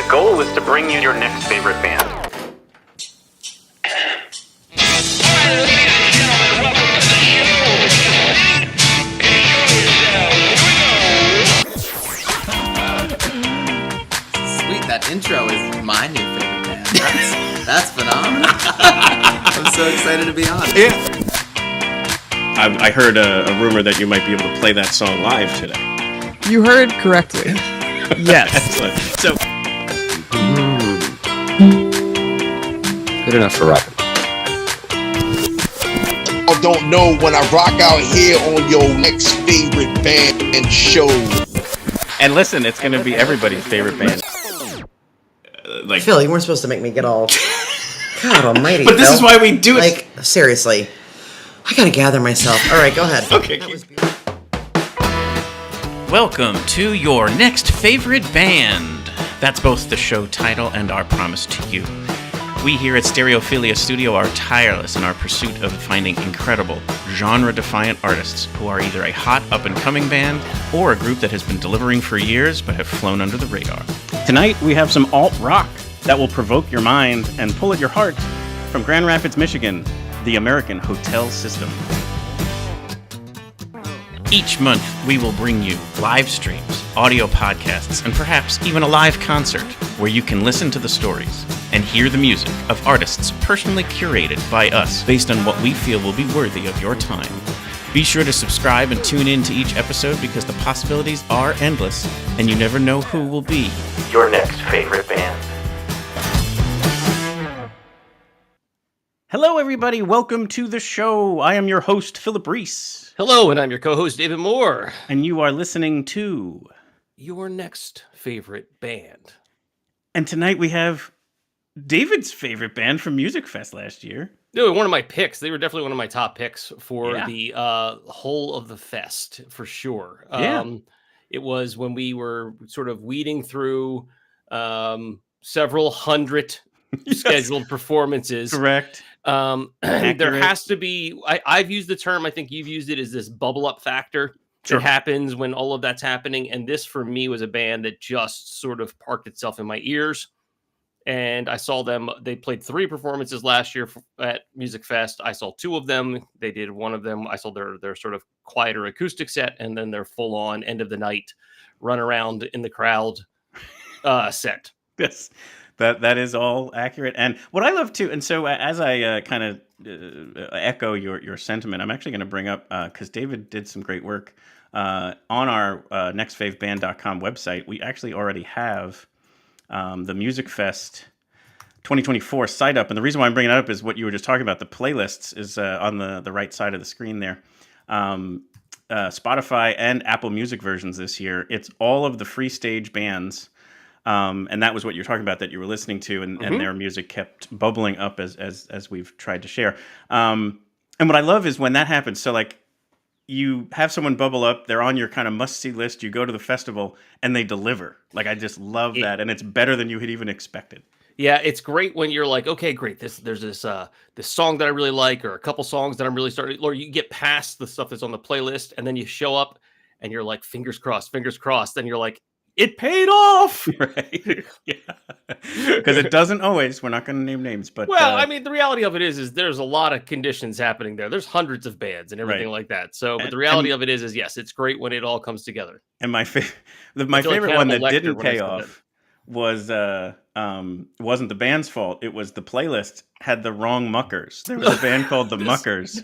The goal is to bring you your next favorite band. Sweet, that intro is my new favorite band. That's phenomenal. I'm so excited to be on. Yeah. I heard a rumor that you might be able to play that song live today. You heard correctly. Yes. Excellent. So, good enough for rock. I don't know when I rock out here on your next favorite band and show. and listen, it's going to be everybody's favorite band. Phil, you weren't supposed to make me get all... God almighty, But this Phil. is why we do it. Like, seriously. I gotta gather myself. All right, go ahead. Okay. Welcome to your next favorite band. That's both the show title and our promise to you. We here at Stereophilia Studio are tireless in our pursuit of finding incredible, genre-defiant artists who are either a hot up-and-coming band or a group that has been delivering for years but have flown under the radar. Tonight we have some alt rock that will provoke your mind and pull at your heart from Grand Rapids, Michigan, the American Hotel System. Each month, we will bring you live streams, audio podcasts, and perhaps even a live concert where you can listen to the stories and hear the music of artists personally curated by us based on what we feel will be worthy of your time. Be sure to subscribe and tune in to each episode because the possibilities are endless and you never know who will be Your next favorite band. Hello, everybody. Welcome to the show. I am your host, Philip Reese. Hello, and I'm your co-host, David Moore. And you are listening to... Your next favorite band. And tonight we have David's favorite band from Musikfest last year. No, one of my picks. They were definitely one of my top picks for Yeah. the whole of the fest, for sure. Yeah. It was when we were sort of weeding through several hundred scheduled performances. Correct. There Accurate. has to be, I've used the term, I think you've used it, is this bubble up factor. Sure. It happens when all of that's happening. And this for me was a band that just sort of parked itself in my ears. And I saw them, they played 3 performances last year at Musikfest. I saw 2 of them. They did one of them. I saw their sort of quieter acoustic set and then their full on end of the night run around in the crowd set. Yes, that is all accurate. And what I love too, and so as I kind of echo your sentiment, I'm actually going to bring up, because David did some great work on our nextfaveband.com website. We actually already have the Musikfest 2024 site up. And the reason why I'm bringing it up is what you were just talking about. The playlists is on the right side of the screen there. Spotify and Apple Music versions this year. It's all of the free stage bands. And that was what you're talking about that you were listening to, and their music kept bubbling up as we've tried to share. And what I love is when that happens. So like you have someone bubble up, they're on your kind of must-see list, you go to the festival, and they deliver. Like I just love that, and it's better than you had even expected. Yeah, it's great when you're like, okay, great. There's this song that I really like, or a couple songs that I'm really starting, or you get past the stuff that's on the playlist, and then you show up, and you're like, fingers crossed. Then you're like, it paid off, Right? Yeah, because it doesn't always. We're not going to name names, but well, I mean, the reality of it is there's a lot of conditions happening there. There's hundreds of bands and everything like that. So, but the reality of it is yes, it's great when it all comes together. And my favorite one that didn't pay off was wasn't the band's fault. It was the playlist had the wrong muckers. There was a band called the Muckers.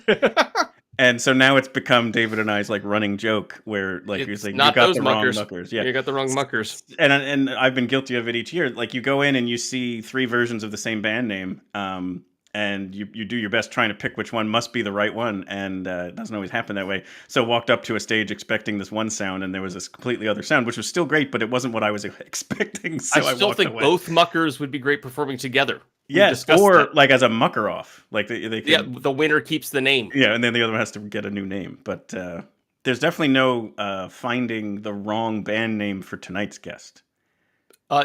And so now it's become David and I's like running joke where like you're saying you got the wrong muckers. Yeah, you got the wrong muckers. And I've been guilty of it each year. Like you go in and you see 3 versions of the same band name, and you do your best trying to pick which one must be the right one, and it doesn't always happen that way. So walked up to a stage expecting this one sound, and there was this completely other sound, which was still great, but it wasn't what I was expecting. So I still think both muckers would be great performing together. Yes, or like as a mucker off, like they can, yeah, the winner keeps the name. Yeah, and then the other one has to get a new name. But there's definitely no finding the wrong band name for tonight's guest.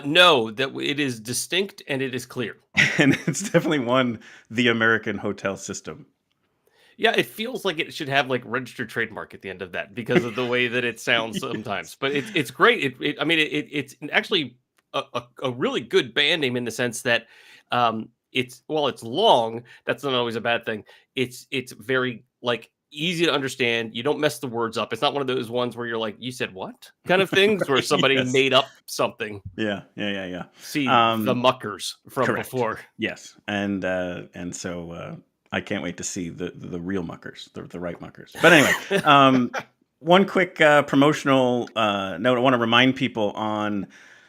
No, that it is distinct and it is clear. And it's definitely won the American Hotel System. Yeah, it feels like it should have like registered trademark at the end of that because of the way that it sounds sometimes. But it's great. It's actually a really good band name in the sense that it's long. That's not always a bad thing. It's very like easy to understand. You don't mess the words up. It's not one of those ones where you're like, you said what kind of things where somebody Yes. made up something. Yeah. See the Muckers from correct. before. Yes, and so I can't wait to see the real Muckers, the right Muckers. But anyway, one quick promotional note. I want to remind people on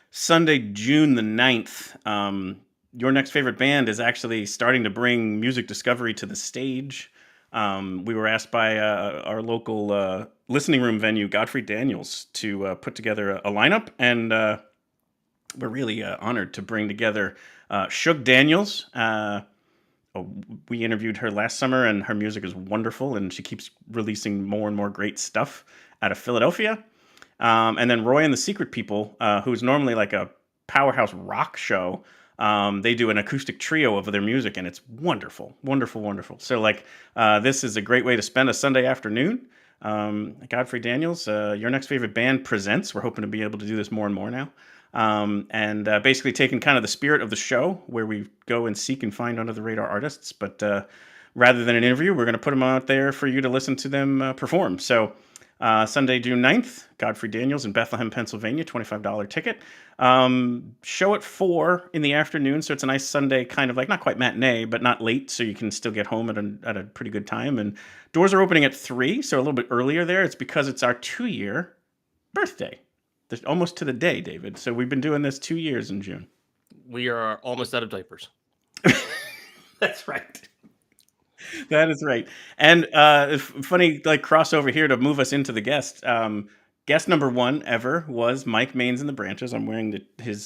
Sunday, June the 9th, Your Next Favorite Band is actually starting to bring music discovery to the stage. We were asked by our local listening room venue, Godfrey Daniels, to put together a lineup, and we're really honored to bring together Shug Daniels. We interviewed her last summer, and her music is wonderful, and she keeps releasing more and more great stuff out of Philadelphia. And then Roy and the Secret People, who's normally like a powerhouse rock show. They do an acoustic trio of their music, and it's wonderful. So like, this is a great way to spend a Sunday afternoon. Godfrey Daniels, Your Next Favorite Band presents. We're hoping to be able to do this more and more now. And basically taking kind of the spirit of the show where we go and seek and find under the radar artists. But rather than an interview, we're going to put them out there for you to listen to them perform. So Sunday, June 9th, Godfrey Daniels in Bethlehem, Pennsylvania, $25 ticket. Show at 4 in the afternoon, so it's a nice Sunday kind of like, not quite matinee, but not late, so you can still get home at a pretty good time. And doors are opening at 3, so a little bit earlier there. It's because it's our 2-year birthday. There's almost to the day, David. So we've been doing this 2 years in June. We are almost out of diapers. That's right. That is right. And funny, like, crossover here to move us into the guest. Guest number 1 ever was Mike Maines and the Branches. I'm wearing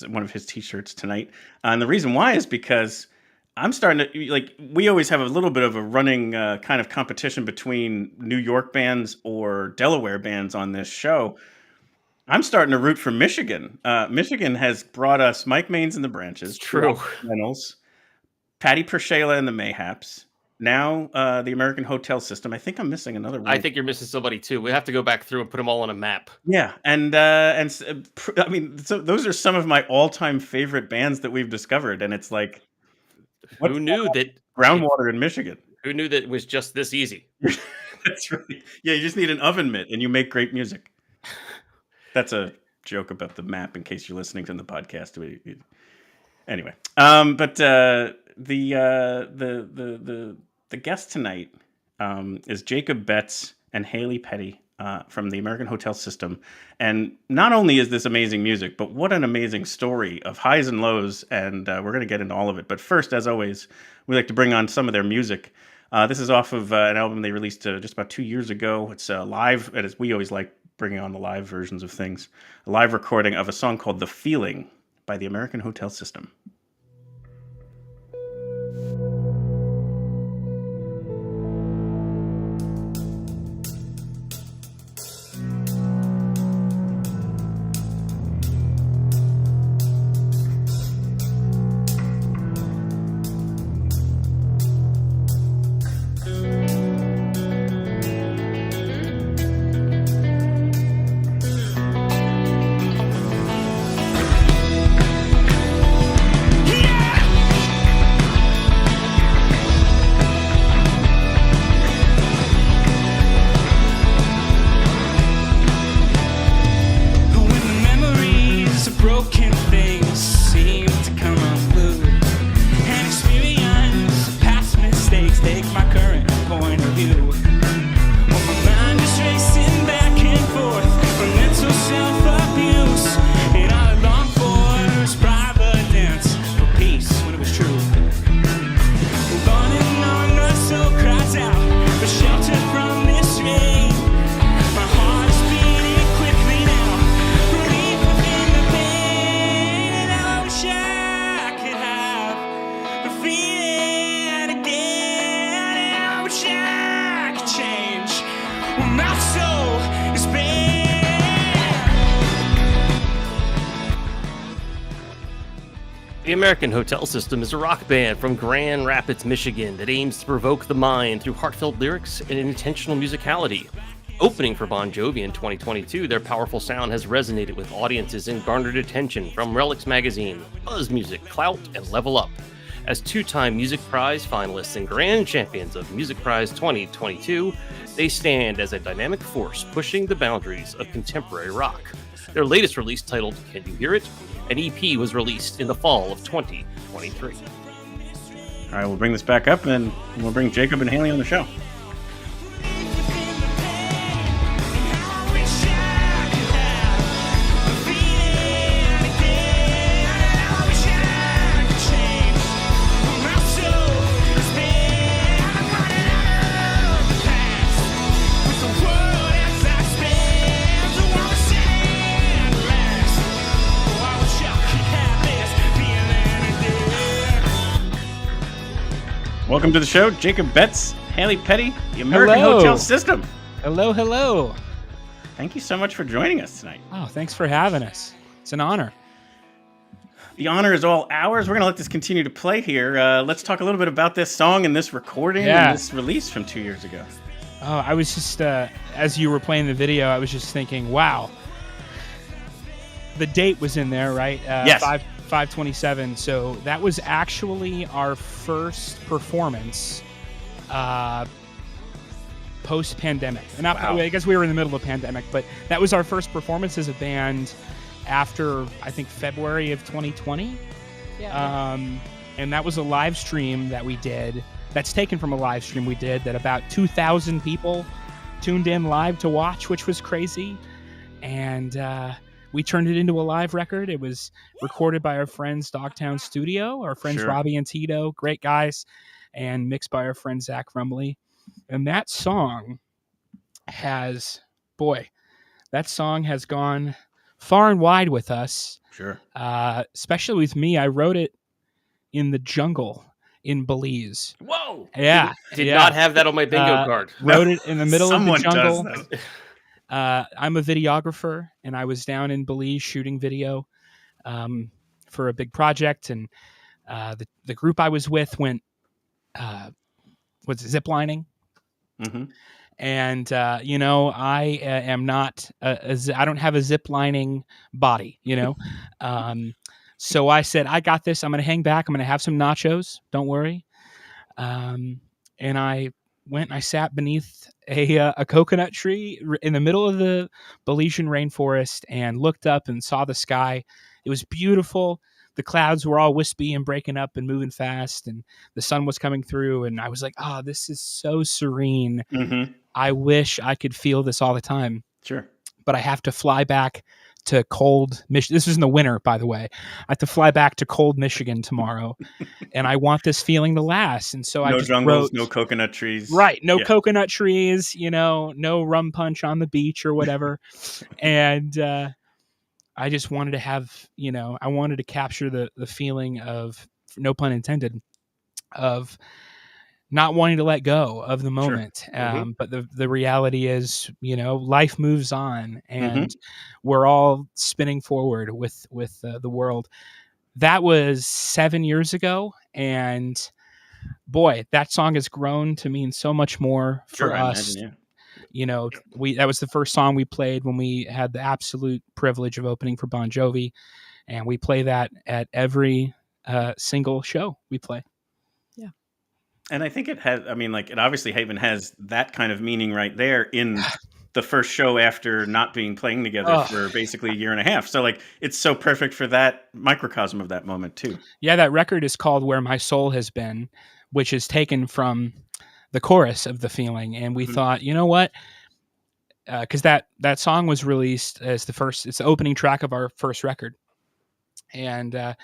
one of his T-shirts tonight. And the reason why is because I'm starting to, like, we always have a little bit of a running kind of competition between New York bands or Delaware bands on this show. I'm starting to root for Michigan. Michigan has brought us Mike Maines and the Branches. It's true. Reynolds, Patty Pershela and the Mayhaps. Now the American Hotel System. I think I'm missing another one. I think you're missing somebody too. We have to go back through and put them all on a map. Yeah, and I mean, so those are some of my all-time favorite bands that we've discovered, and it's like, who knew that groundwater in Michigan? Who knew that it was just this easy? That's right. Yeah, you just need an oven mitt, and you make great music. That's a joke about the map in case you're listening to the podcast. Anyway, but the guest tonight is Jacob Betts and Hailey Petty from the American Hotel System. And not only is this amazing music, but what an amazing story of highs and lows. And we're going to get into all of it. But first, as always, we like to bring on some of their music. This is off of an album they released just about 2 years ago. It's live, and as we always like bringing on the live versions of things, a live recording of a song called The Feeling by the American Hotel System. The American Hotel System is a rock band from Grand Rapids, Michigan that aims to provoke the mind through heartfelt lyrics and intentional musicality. Opening for Bon Jovi in 2022, their powerful sound has resonated with audiences and garnered attention from Relix Magazine, BuzzMusic, CLOUT, and LEVELUP. As two-time Music Prize finalists and grand champions of Music Prize 2022, they stand as a dynamic force pushing the boundaries of contemporary rock. Their latest release, titled Can You Hear It?, an EP, was released in the fall of 2023. All right, we'll bring this back up, and we'll bring Jacob and Hailey on the show. Welcome to the show, Jacob Betts, Hailey Petty, the American Hotel System. Hello, hello. Thank you so much for joining us tonight. Oh, thanks for having us. It's an honor. The honor is all ours. We're going to let this continue to play here. Let's talk a little bit about this song and this recording and this release from 2 years ago. Oh, I was just, as you were playing the video, I was just thinking, wow. The date was in there, right? Yes. 5/27. So that was actually our first performance post-pandemic. And I guess we were in the middle of a pandemic, but that was our first performance as a band after, I think, February of 2020. Yeah. And that was a live stream that we did. That's taken from a live stream we did that about 2,000 people tuned in live to watch, which was crazy. And we turned it into a live record. It was recorded by our friends Dogtown Studio, our friends Robbie and Tito, great guys, and mixed by our friend Zach Rumley. And that song has gone far and wide with us. Sure. Especially with me. I wrote it in the jungle in Belize. Whoa! Yeah. Did not have that on my bingo card. Wrote it in the middle of the jungle. Does, though. I'm a videographer, and I was down in Belize shooting video for a big project, and the group I was with went ziplining. Mm-hmm. And I am not I don't have a ziplining body, so I said, I got this. I'm going to hang back. I'm going to have some nachos. Don't worry. And I went and I sat beneath a coconut tree in the middle of the Belizean rainforest and looked up and saw the sky. It was beautiful. The clouds were all wispy and breaking up and moving fast, and the sun was coming through. And I was like, oh, this is so serene. Mm-hmm. I wish I could feel this all the time. Sure. But I have to fly back to cold Michigan. This is in the winter, by the way. I have to fly back to cold Michigan tomorrow, and I want this feeling to last. And so I just jungles, wrote, no coconut trees. Right. No coconut trees, no rum punch on the beach or whatever. And I just wanted to have, I wanted to capture the feeling of, no pun intended, of not wanting to let go of the moment. Sure. Mm-hmm. But the reality is, life moves on, and we're all spinning forward with the world. That was 7 years ago. And boy, that song has grown to mean so much more for us. Imagine, That was the first song we played when we had the absolute privilege of opening for Bon Jovi. And we play that at every single show we play. And I think it has, it obviously even has that kind of meaning right there in the first show after not playing together for basically a year and a half. So it's so perfect for that microcosm of that moment too. Yeah, that record is called Where My Soul Has Been, which is taken from the chorus of The Feeling. And we thought, you know what? Because that song was released as it's the opening track of our first record. And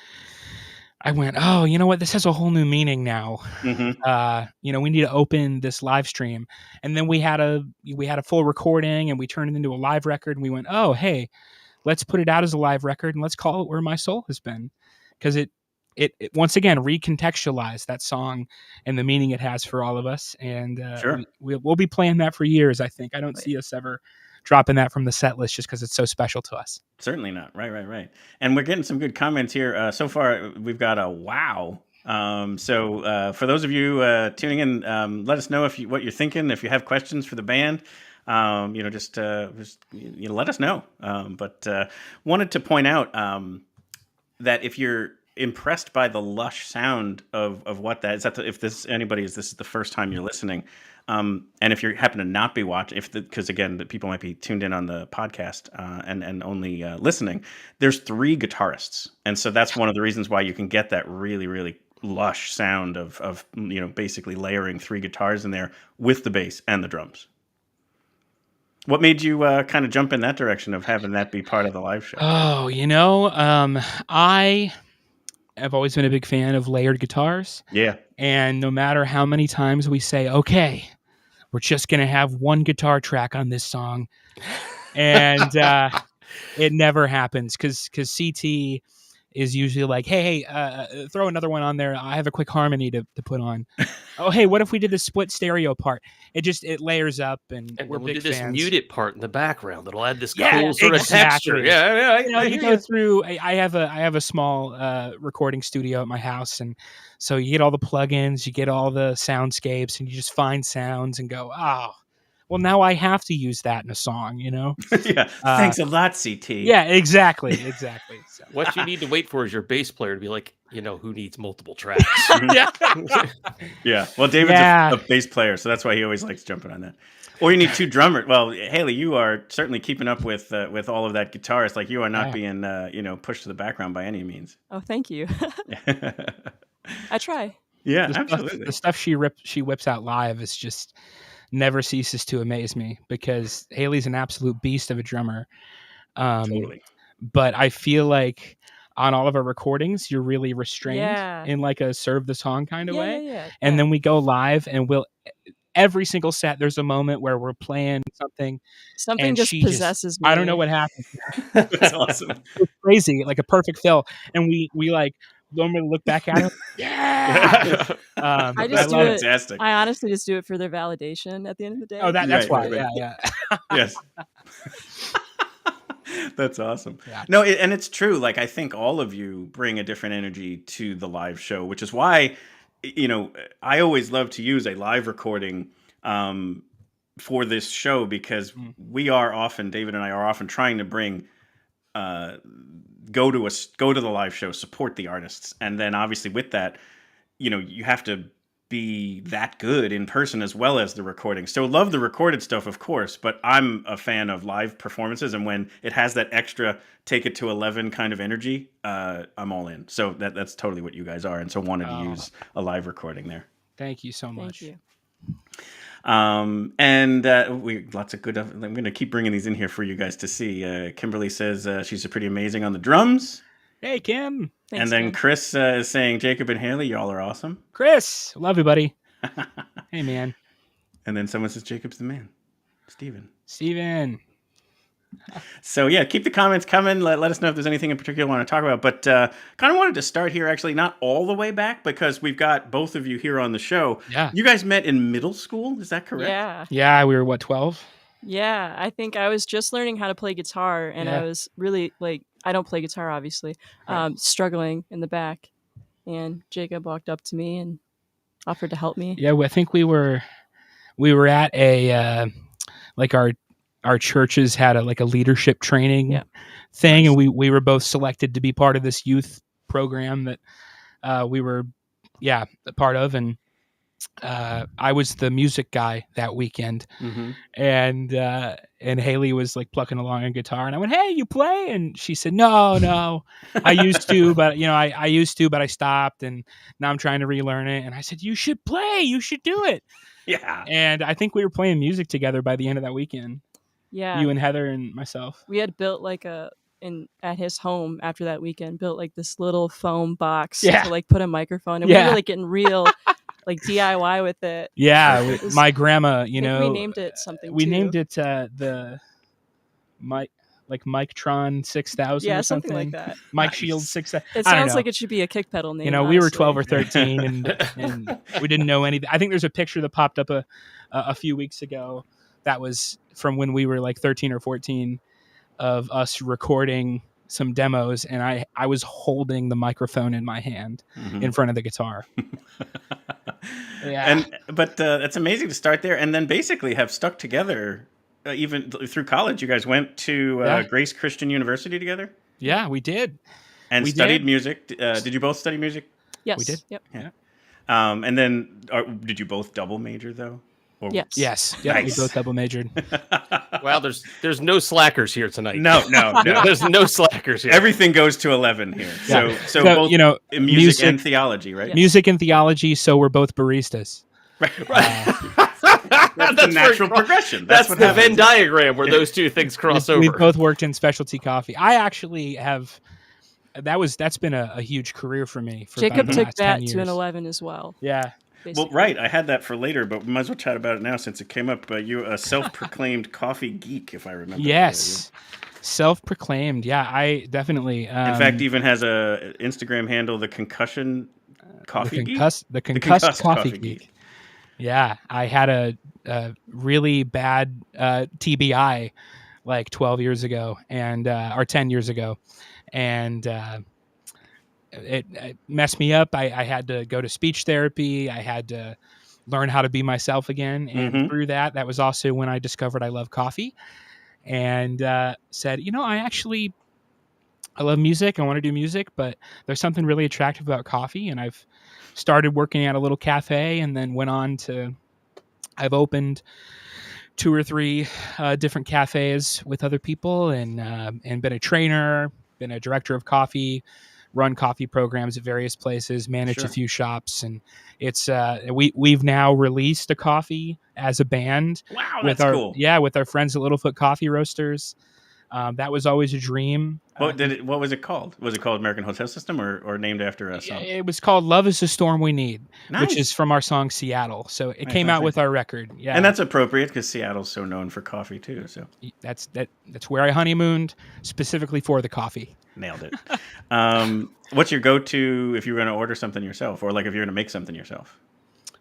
I went, oh, you know what? This has a whole new meaning now. Mm-hmm. We need to open this live stream. And then we had a full recording, and we turned it into a live record. And we went, oh, hey, let's put it out as a live record, and let's call it Where My Soul Has Been. Because it once again recontextualized that song and the meaning it has for all of us. And we'll be playing that for years, I think. I don't see us ever dropping that from the set list just because it's so special to us. Certainly not. Right. And we're getting some good comments here. So far, we've got a wow. So for those of you tuning in, let us know what you're thinking. If you have questions for the band, just let us know. But wanted to point out that if you're impressed by the lush sound of what that is, if this is the first time you're listening, and if you happen to not be watching, because again, the people might be tuned in on the podcast and only listening, there's 3 guitarists, and so that's one of the reasons why you can get that really, really lush sound of basically layering 3 guitars in there with the bass and the drums. What made you kind of jump in that direction of having that be part of the live show? Oh, I've always been a big fan of layered guitars. Yeah. And no matter how many times we say, okay, we're just going to have one guitar track on this song. And it never happens because CT is usually like, hey, throw another one on there. I have a quick harmony to put on. Oh, hey, what if we did the split stereo part? It layers up, and we're we'll big do this fans. muted part in the background that'll add this Yeah, cool sort of texture. exactly. Yeah. You go through. I have a small recording studio at my house, and so you get all the plugins, you get all the soundscapes, and you just find sounds and go, oh, well, now I have to use that in a song, Yeah. Thanks a lot, CT. Yeah, exactly. So. What you need to wait for is your bass player to be like, who needs multiple tracks. Yeah. Yeah. Well, David's a bass player, so that's why he always likes jumping on that. Or you need 2 drummers. Well, Hailey, you are certainly keeping up with all of that guitarist. Like, you are not being pushed to the background by any means. Oh, thank you. I try. Yeah, absolutely. The stuff she whips out live is just never ceases to amaze me, because Hailey's an absolute beast of a drummer. Totally. But I feel like on all of our recordings, you're really restrained in like a serve the song kind of way. Yeah. And then we go live, and every single set, there's a moment where we're playing something. Something just possesses me. I don't know what happened. That's awesome. It's crazy, like a perfect fill. And we like normally look back at it. Yeah. I just do it. Fantastic. I honestly just do it for their validation at the end of the day. Oh, that's why. Right. Yeah. Yes. That's awesome. Yeah. No, and it's true. Like, I think all of you bring a different energy to the live show, which is why, I always love to use a live recording for this show, because David and I are often trying to bring, go to the live show, support the artists. And then obviously with that, you have to be that good in person as well as the recording. So love the recorded stuff, of course, but I'm a fan of live performances, and when it has that extra take it to 11 kind of energy, I'm all in. So that's totally what you guys are, and so wanted to use a live recording there. Thank you so much. Thank you. We lots of good. I'm going to keep bringing these in here for you guys to see. Kimberly says she's pretty amazing on the drums. Hey, Kim. Thanks, and then man. Chris is saying, Jacob and Hailey, y'all are awesome. Chris, love you, buddy. Hey, man. And then someone says, Jacob's the man. Steven. So, yeah, keep the comments coming. Let us know if there's anything in particular you want to talk about. But kind of wanted to start here, actually, not all the way back, because we've got both of you here on the show. Yeah. You guys met in middle school. Is that correct? Yeah. Yeah, we were, 12? Yeah, I think I was just learning how to play guitar, and I was really, I don't play guitar, obviously, struggling in the back. And Jacob walked up to me and offered to help me. Yeah, I think we were at a, our churches had a leadership training thing, and we were both selected to be part of this youth program that we were a part of, and I was the music guy that weekend. Mm-hmm. And Hailey was like plucking along on guitar, and I went, "Hey, you play?" And she said, No, I used to, but I used to, but I stopped, and now I'm trying to relearn it. And I said, "You should play. You should do it." Yeah. And I think we were playing music together by the end of that weekend. Yeah. You and Heather and myself. We had built at his home after that weekend, built this little foam box to put a microphone, and we were getting real DIY with it. Yeah, my grandma, we named it something. We named it the Mictron 6000. Yeah, or something like that. Mike Shield 6000. It sounds like it should be a kick pedal name. We were 12 or 13, and we didn't know anything. I think there's a picture that popped up a few weeks ago that was from when we were 13 or 14 of us recording some demos, and I was holding the microphone in my hand in front of the guitar. But it's amazing to start there and then basically have stuck together even through college, you guys went to Grace Christian University together? Yeah, we did. And studied music. Did you both study music? Yes. We did. Yep. Yeah. And then did you both double major though? Or... Yes. Yes. Yeah, Nice. we both double majored. Wow, there's no slackers here tonight. No. There's no slackers here. Everything goes to 11 here. Yeah. So both in music and theology, right? Yes. Music and theology, so we're both baristas. Right. That's the natural progression. That's what the happens. Venn diagram where those two things cross over. We've both worked in specialty coffee. I actually have. That's been a huge career for me. For Jacob about the took last 10 that to an years. 11 as well. Yeah. Well, right. I had that for later, but we might as well chat about it now since it came up. You're a self-proclaimed coffee geek, if I remember. Yes. Self-proclaimed. Yeah, I definitely. In fact, even has a Instagram handle, the Concussion Coffee Geek. The concussed coffee geek. Yeah, I had a really bad TBI like 12 years ago, and or 10 years ago, and it messed me up. I had to go to speech therapy. I had to learn how to be myself again, and through that was also when I discovered I love coffee, and said, I love music. I want to do music, but there's something really attractive about coffee. And I've started working at a little cafe and then went on to, I've opened 2 or 3 different cafes with other people and been a trainer, been a director of coffee, run coffee programs at various places, managed a few shops. And it's, we've now released a coffee as a band. Wow, with that's our, cool. Yeah, with our friends at Littlefoot Coffee Roasters. That was always a dream. What was it called? Was it called American Hotel System or named after a song? It was called Love is the Storm We Need, which Nice. is from our song Seattle. So it came out with our record. Yeah. And that's appropriate because Seattle's so known for coffee too. So that's where I honeymooned specifically for the coffee. nailed it. What's your go-to if you're going to order something yourself, or like if you're going to make something yourself?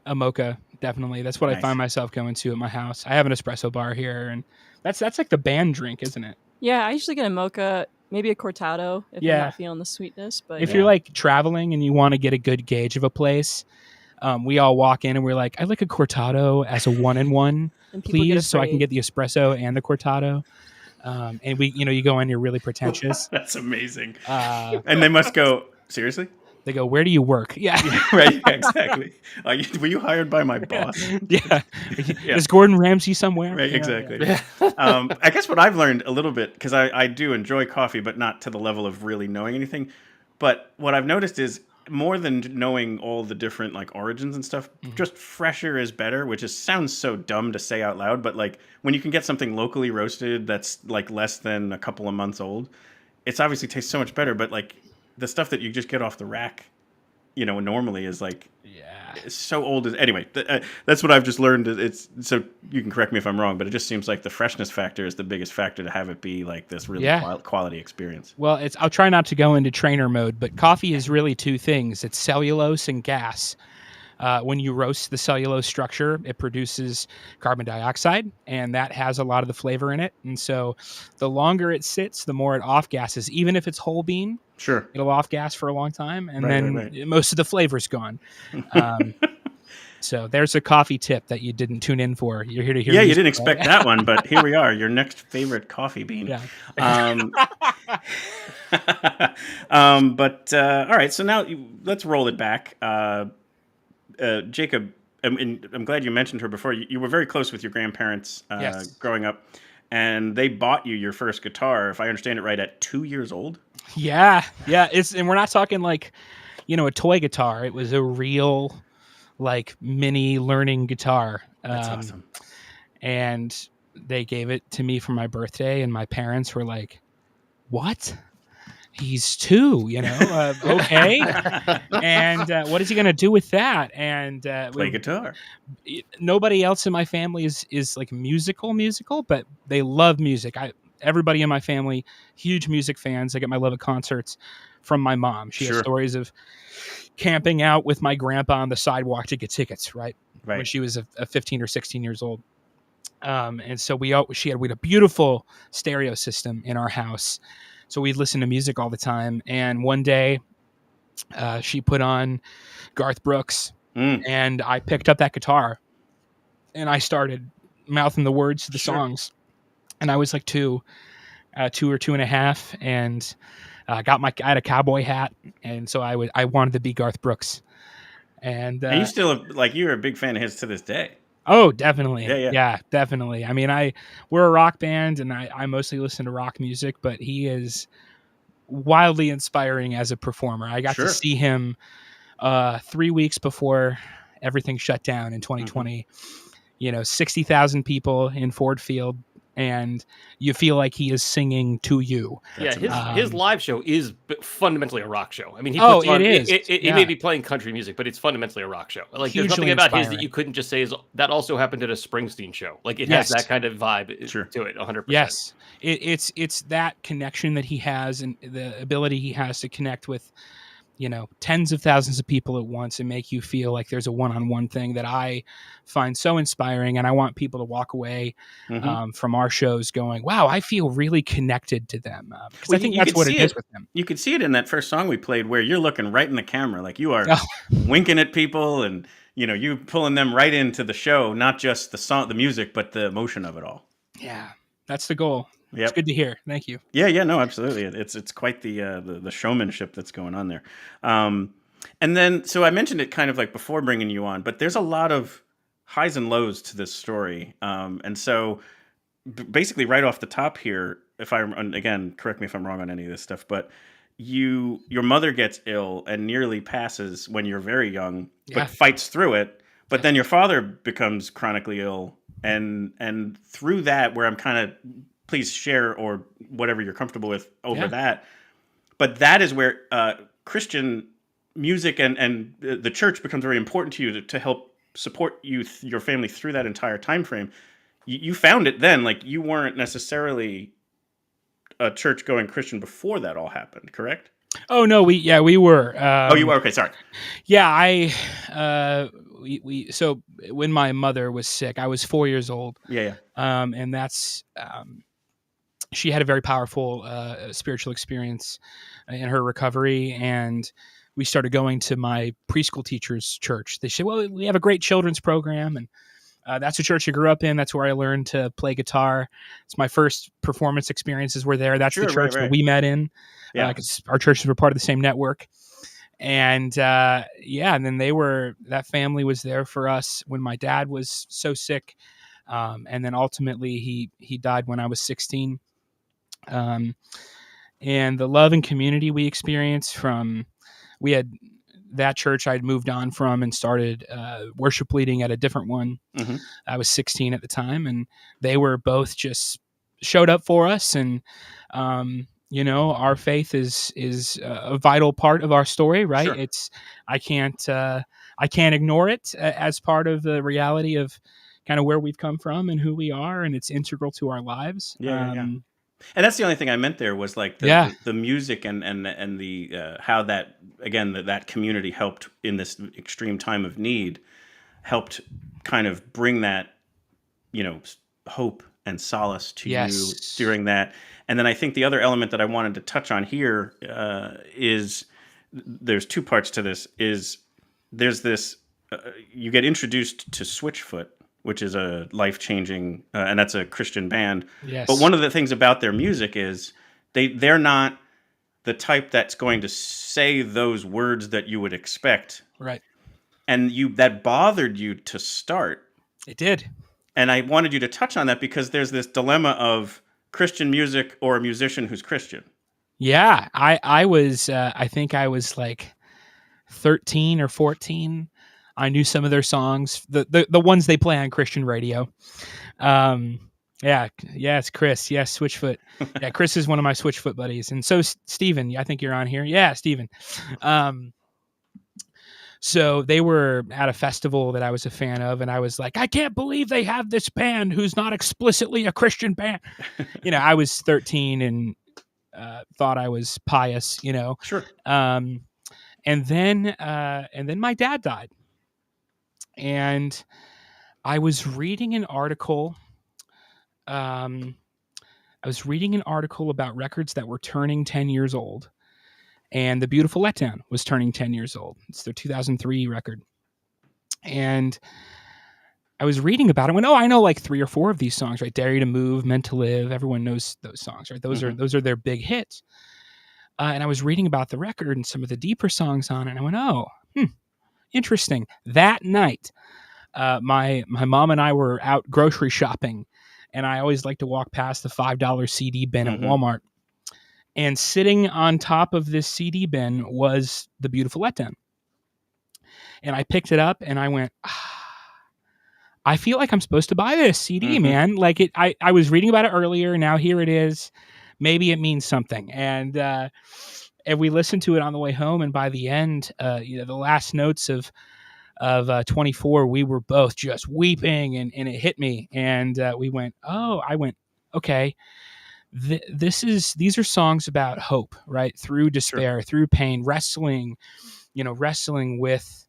A mocha, definitely. That's what Nice. I find myself going to at my house. I have an espresso bar here, and that's like the band drink, isn't it? Yeah, I usually get a mocha, maybe a cortado if Yeah. I'm not feeling the sweetness. But If you're like traveling and you want to get a good gauge of a place, we all walk in and we're like, I'd like a cortado as a 1-in-1, And people get please, so I can afraid. get the espresso and the cortado. And we, you go in, you're really pretentious. That's amazing. And they must go, seriously? They go, where do you work? Yeah. Right, yeah, exactly. Were you hired by my boss? Yeah. Is Gordon Ramsay somewhere? Right, Yeah, exactly. yeah. I guess what I've learned a little bit, because I do enjoy coffee, but not to the level of really knowing anything. But what I've noticed is more than knowing all the different like origins and stuff, just fresher is better, which sounds so dumb to say out loud. But like when you can get something locally roasted that's like less than a couple of months old, it's obviously tastes so much better. But like the stuff that you just get off the rack, normally is like, it's so old. Anyway, that's what I've just learned. It's so you can correct me if I'm wrong, but it just seems like the freshness factor is the biggest factor to have it be like this really quality experience. Well, I'll try not to go into trainer mode, but coffee is really 2 things. It's cellulose and gas. When you roast the cellulose structure, it produces carbon dioxide, and that has a lot of the flavor in it. And so the longer it sits, the more it off-gasses. Even if it's whole bean, Sure, it'll off-gas for a long time, and Right. most of the flavor's gone. So there's a coffee tip that you didn't tune in for. You're here to hear Yeah, you music, didn't right? expect that one, but here we are, your next favorite coffee bean. Yeah. But all right, so now let's roll it back. Jacob, and I'm glad you mentioned her before. You were very close with your grandparents Yes. growing up, and they bought you your first guitar, if I understand it right, at 2 years old. Yeah. And we're not talking like, a toy guitar. It was a real, like, mini learning guitar. That's awesome. And they gave it to me for my birthday, and my parents were like, "What? He's 2, okay." And what is he going to do with that? And Play guitar. nobody else in my family is like musical, but they love music. Everybody in my family, huge music fans. I get my love of concerts from my mom. She has stories of camping out with my grandpa on the sidewalk to get tickets, right? When she was a 15 or 16 years old. And so we had a beautiful stereo system in our house. So we'd listen to music all the time. And one day she put on Garth Brooks and I picked up that guitar and I started mouthing the words to the songs. and I was like 2 or 2.5, and I had a cowboy hat, and so I wanted to be Garth Brooks, and And you still like you're a big fan of his to this day. oh, definitely, Yeah, yeah. yeah, definitely. I mean, we're a rock band, and I mostly listen to rock music, but he is wildly inspiring as a performer. I got to Sure. see him 3 weeks before everything shut down in 2020. 60,000 people in Ford Field, and you feel like he is singing to you. His live show is fundamentally a rock show. I mean, he Oh, puts on, it is. He may be playing country music, but it's fundamentally a rock show. Like, there's nothing Hugely about his inspiring. that you couldn't just say that also happened at a Springsteen show. Like, it Yes. has that kind of vibe Sure. to it, 100%. Yes, it's that connection that he has, and the ability he has to connect with, tens of thousands of people at once, and make you feel like there's a one-on-one thing that I find so inspiring. And I want people to walk away from our shows going, wow, I feel really connected to them. Because I think that's what it is with them. You could see it in that first song we played, where you're looking right in the camera, like you are Oh. winking at people, and you pulling them right into the show, not just the song, the music, but the emotion of it all. Yeah, that's the goal. Yep. It's good to hear. Thank you. Yeah, no, absolutely. It's quite the showmanship that's going on there. And then, so I mentioned it kind of like before bringing you on, but there's a lot of highs and lows to this story. And so basically right off the top here, again, correct me if I'm wrong on any of this stuff, but your mother gets ill and nearly passes when you're very young, but fights through it. But then your father becomes chronically ill. And through that, where I'm kind of, please share or whatever you're comfortable with over that. But that is where Christian music and the church becomes very important to you to help support your family through that entire time frame. You found it then, like you weren't necessarily a church-going Christian before that all happened, correct? Oh no, we were. You were, okay. Sorry. Yeah, so when my mother was sick, I was 4 years old. Yeah. And that's she had a very powerful spiritual experience in her recovery, and we started going to my preschool teacher's church. They said, well, we have a great children's program, and that's the church I grew up in. That's where I learned to play guitar. It's my first performance experiences were there. That's the church that we met in, because our churches were part of the same network. And and then that family was there for us when my dad was so sick. And then ultimately he died when I was 16. And the love and community we experienced we had that church I'd moved on from and started worship leading at a different one. Mm-hmm. I was 16 at the time, and they were both just showed up for us. And, our faith is a vital part of our story, right? Sure. I can't ignore it as part of the reality of kind of where we've come from and who we are, and it's integral to our lives. Yeah. And that's the only thing I meant there was like the music and the how that, again, that community helped in this extreme time of need, helped kind of bring that, hope and solace to you during that. And then I think the other element that I wanted to touch on here is there's two parts to this. There's this, you get introduced to Switchfoot, which is a life-changing, and that's a Christian band. Yes. But one of the things about their music is they're not the type that's going to say those words that you would expect. Right. And that bothered you to start. It did. And I wanted you to touch on that because there's this dilemma of Christian music or a musician who's Christian. Yeah. I was, I think I was like 13 or 14. I knew some of their songs, the ones they play on Christian radio. It's Chris. Yes, Switchfoot. Yeah, Chris is one of my Switchfoot buddies. And so Steven, I think you're on here. Yeah, Steven. So they were at a festival that I was a fan of, and I was like, I can't believe they have this band who's not explicitly a Christian band. I was 13 and thought I was pious, Sure. And then my dad died. And I was reading an article. I was reading an article about records that were turning 10 years old, and The Beautiful Letdown was turning 10 years old. It's their 2003 record. And I was reading about it. I went, oh, I know like 3 or 4 of these songs, right? Dare You to Move, Meant to Live. Everyone knows those songs, right? Those are their big hits. And I was reading about the record and some of the deeper songs on it. And I went, oh, interesting. That night, my mom and I were out grocery shopping, and I always like to walk past the $5 CD bin at Walmart. And sitting on top of this CD bin was The Beautiful Letdown. And I picked it up and I went, I feel like I'm supposed to buy this CD, man. Like I was reading about it earlier. Now here it is. Maybe it means something. And we listened to it on the way home. And by the end, the last notes of 24, we were both just weeping, and it hit me. And I went, okay. These are songs about hope, right? Through despair, through pain, wrestling with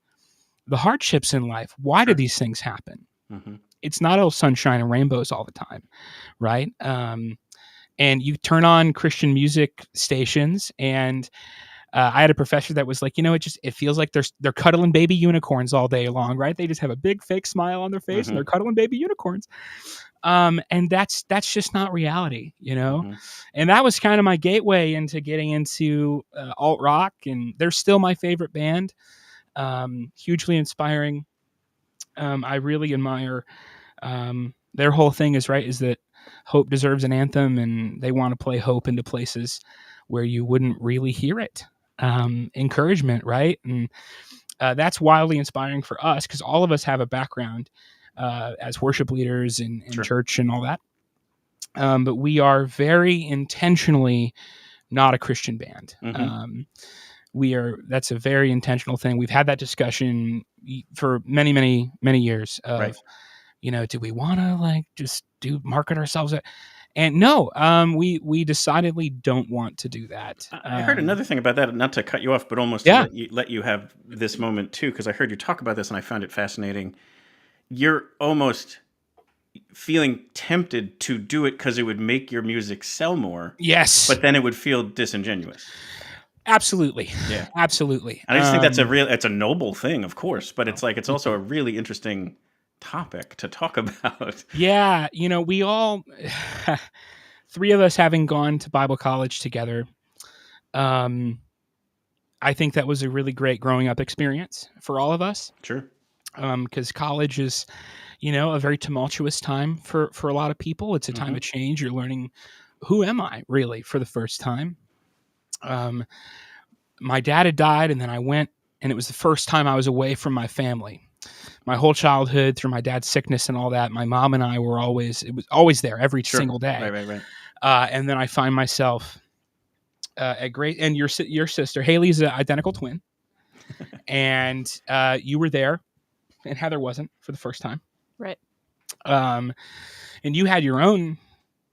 the hardships in life. Why do these things happen? It's not all sunshine and rainbows all the time, right? And you turn on Christian music stations, and I had a professor that was like, it feels like they're cuddling baby unicorns all day long, right? They just have a big fake smile on their face and they're cuddling baby unicorns. And that's just not reality, And that was kind of my gateway into getting into alt rock, and they're still my favorite band. Hugely inspiring. I really admire their whole thing is that hope deserves an anthem, and they want to play hope into places where you wouldn't really hear it. Encouragement, right? And that's wildly inspiring for us, because all of us have a background as worship leaders in church and all that. But we are very intentionally not a Christian band. That's a very intentional thing. We've had that discussion for many, many, many years of, do we want to just market ourselves? And no, we decidedly don't want to do that. I heard another thing about that, not to cut you off, but almost to let you have this moment too, because I heard you talk about this and I found it fascinating. You're almost feeling tempted to do it because it would make your music sell more. Yes. But then it would feel disingenuous. Absolutely. Yeah. Absolutely. And I just think it's a noble thing, of course, but it's also a really interesting topic to talk about. Yeah. We all, 3 of us having gone to Bible college together, I think that was a really great growing up experience for all of us. Sure. Because college is, a very tumultuous time for a lot of people. It's a time of change. You're learning, who am I really, for the first time. My dad had died, and then I went, and it was the first time I was away from my family. My whole childhood, through my dad's sickness and all that, my mom and I were always there every single day. Right. And then I find myself and your sister, Hailey's an identical twin. And you were there, and Heather wasn't for the first time. Right. And you had your own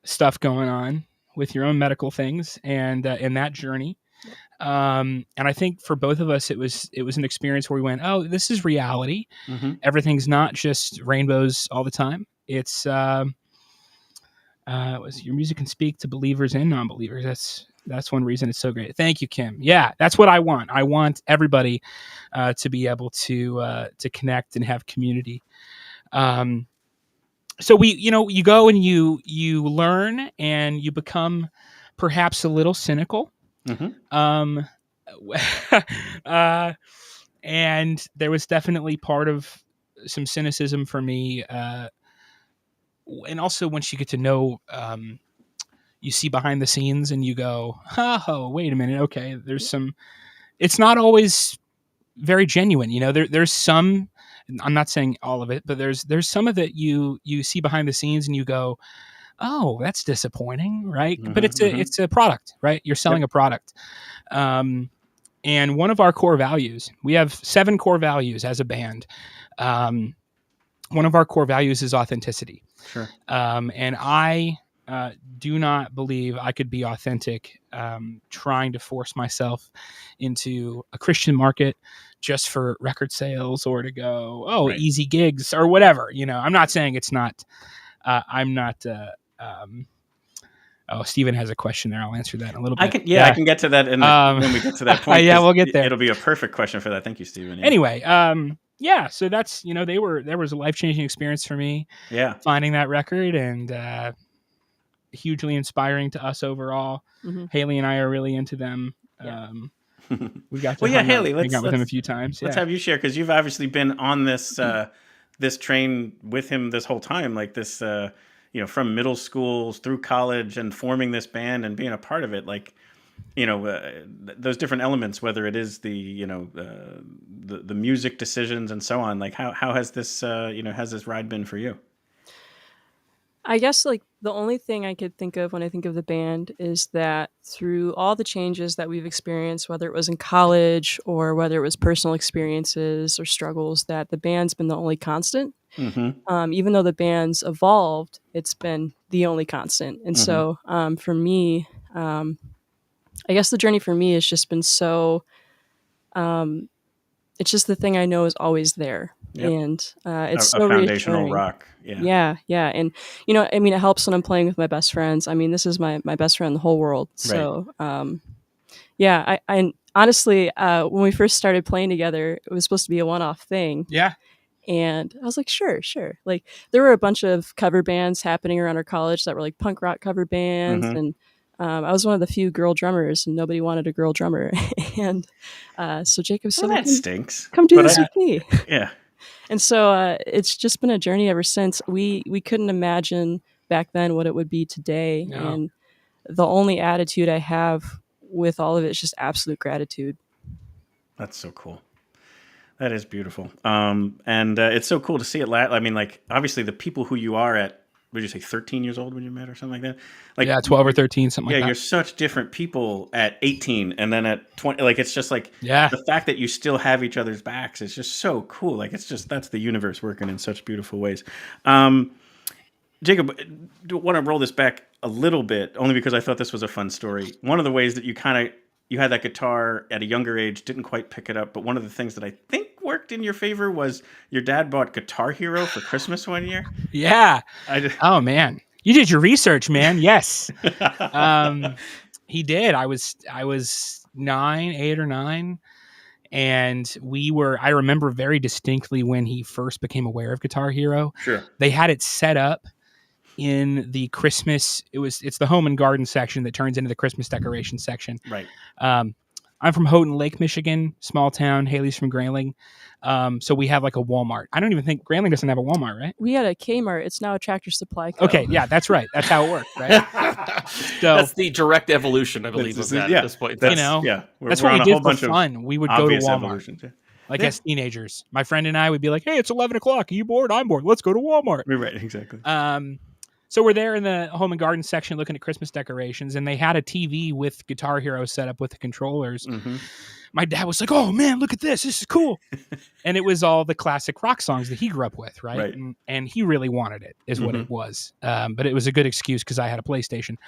stuff going on with your own medical things and in that journey. And I think for both of us, it was an experience where we went, oh, this is reality. Everything's not just rainbows all the time. It's your music can speak to believers and non-believers. That's one reason it's so great. Thank you, Kim. Yeah, that's what I want. I want everybody to be able to connect and have community. So you go and you learn, and you become perhaps a little cynical. And there was definitely part of some cynicism for me. And also once you get to know, you see behind the scenes and you go, oh, wait a minute. Okay. It's not always very genuine. There's some, I'm not saying all of it, but there's some of it you see behind the scenes and you go, oh, that's disappointing, right? But it's a product, right? You're selling a product. And one of our core values, we have 7 core values as a band. One of our core values is authenticity. Sure. And I do not believe I could be authentic trying to force myself into a Christian market just for record sales or to go, easy gigs or whatever. I'm not saying it's not, I'm not, Stephen has a question there. I'll answer that in a little bit. I can get to that when we get to that point. Yeah, we'll get there. It'll be a perfect question for that. Thank you, Stephen. Yeah. Anyway, yeah, so that's, there was a life-changing experience for me Yeah. finding that record, and hugely inspiring to us overall. Mm-hmm. Haley and I are really into them. Yeah. We got to Well, yeah, hang out Haley, with him a few times. let's Yeah. have you share, because you've obviously been on this this train with him this whole time, like this, from middle schools through college and forming this band and being a part of it, like, those different elements, whether it is the the music decisions and so on. Like, how has this has this ride been for you? I guess like the only thing I could think of when I think of the band is that through all the changes that we've experienced, whether it was in college or whether it was personal experiences or struggles, that the band's been the only constant. Mm-hmm. Even though the band's evolved, it's been the only constant. And so for me, I guess the journey for me has just been so, it's just the thing I know is always there. Yep. And it's a so foundational reassuring. rock. Yeah. Yeah. And, it helps when I'm playing with my best friends. I mean, this is my best friend in the whole world. So, I honestly, when we first started playing together, it was supposed to be a one-off thing. Yeah. And I was like, sure. Like, there were a bunch of cover bands happening around our college that were like punk rock cover bands. And I was one of the few girl drummers, and nobody wanted a girl drummer. And so Jacob said, that stinks. come do this with me. Yeah. And so it's just been a journey ever since. We couldn't imagine back then what it would be today. No. And the only attitude I have with all of it is just absolute gratitude. That's so cool. That is beautiful. And it's so cool to see it. I mean, like, obviously the people who you are at, what did you say, 13 years old when you met or something like that? Like, yeah, 12 or 13, something like that. Yeah, you're such different people at 18 and then at 20. Like, it's just like, Yeah. the fact that you still have each other's backs is just so cool. Like, it's just, that's the universe working in such beautiful ways. Jacob, I want to roll this back a little bit, only because I thought this was a fun story. One of the ways that you had that guitar at a younger age, didn't quite pick it up, but one of the things that I think worked in your favor was your dad bought Guitar Hero for Christmas one year. Yeah. Oh man, you did your research, man. Yes. He did. I was 8 or 9, and I remember very distinctly when he first became aware of Guitar Hero. Sure. They had it set up in the Christmas. It's the home and garden section that turns into the Christmas decoration section. Right. I'm from Houghton Lake, Michigan, small town. Haley's from Grayling. So we have like a Walmart. I don't even think Grayling doesn't have a Walmart, right? We had a Kmart. It's now a Tractor Supply Co. Okay. Yeah, that's right. That's how it worked, right? So That's the direct evolution, I believe, of that at this point. That's what we did for fun. We would go to Walmart. Like as teenagers, my friend and I would be like, "Hey, it's 11 o'clock. Are you bored? I'm bored. Let's go to Walmart." Right, exactly. So we're there in the home and garden section looking at Christmas decorations, and they had a TV with Guitar Hero set up with the controllers. Mm-hmm. My dad was like, "Oh man, look at this! This is cool." And it was all the classic rock songs that he grew up with, right? And he really wanted it, is what it was. But it was a good excuse because I had a PlayStation.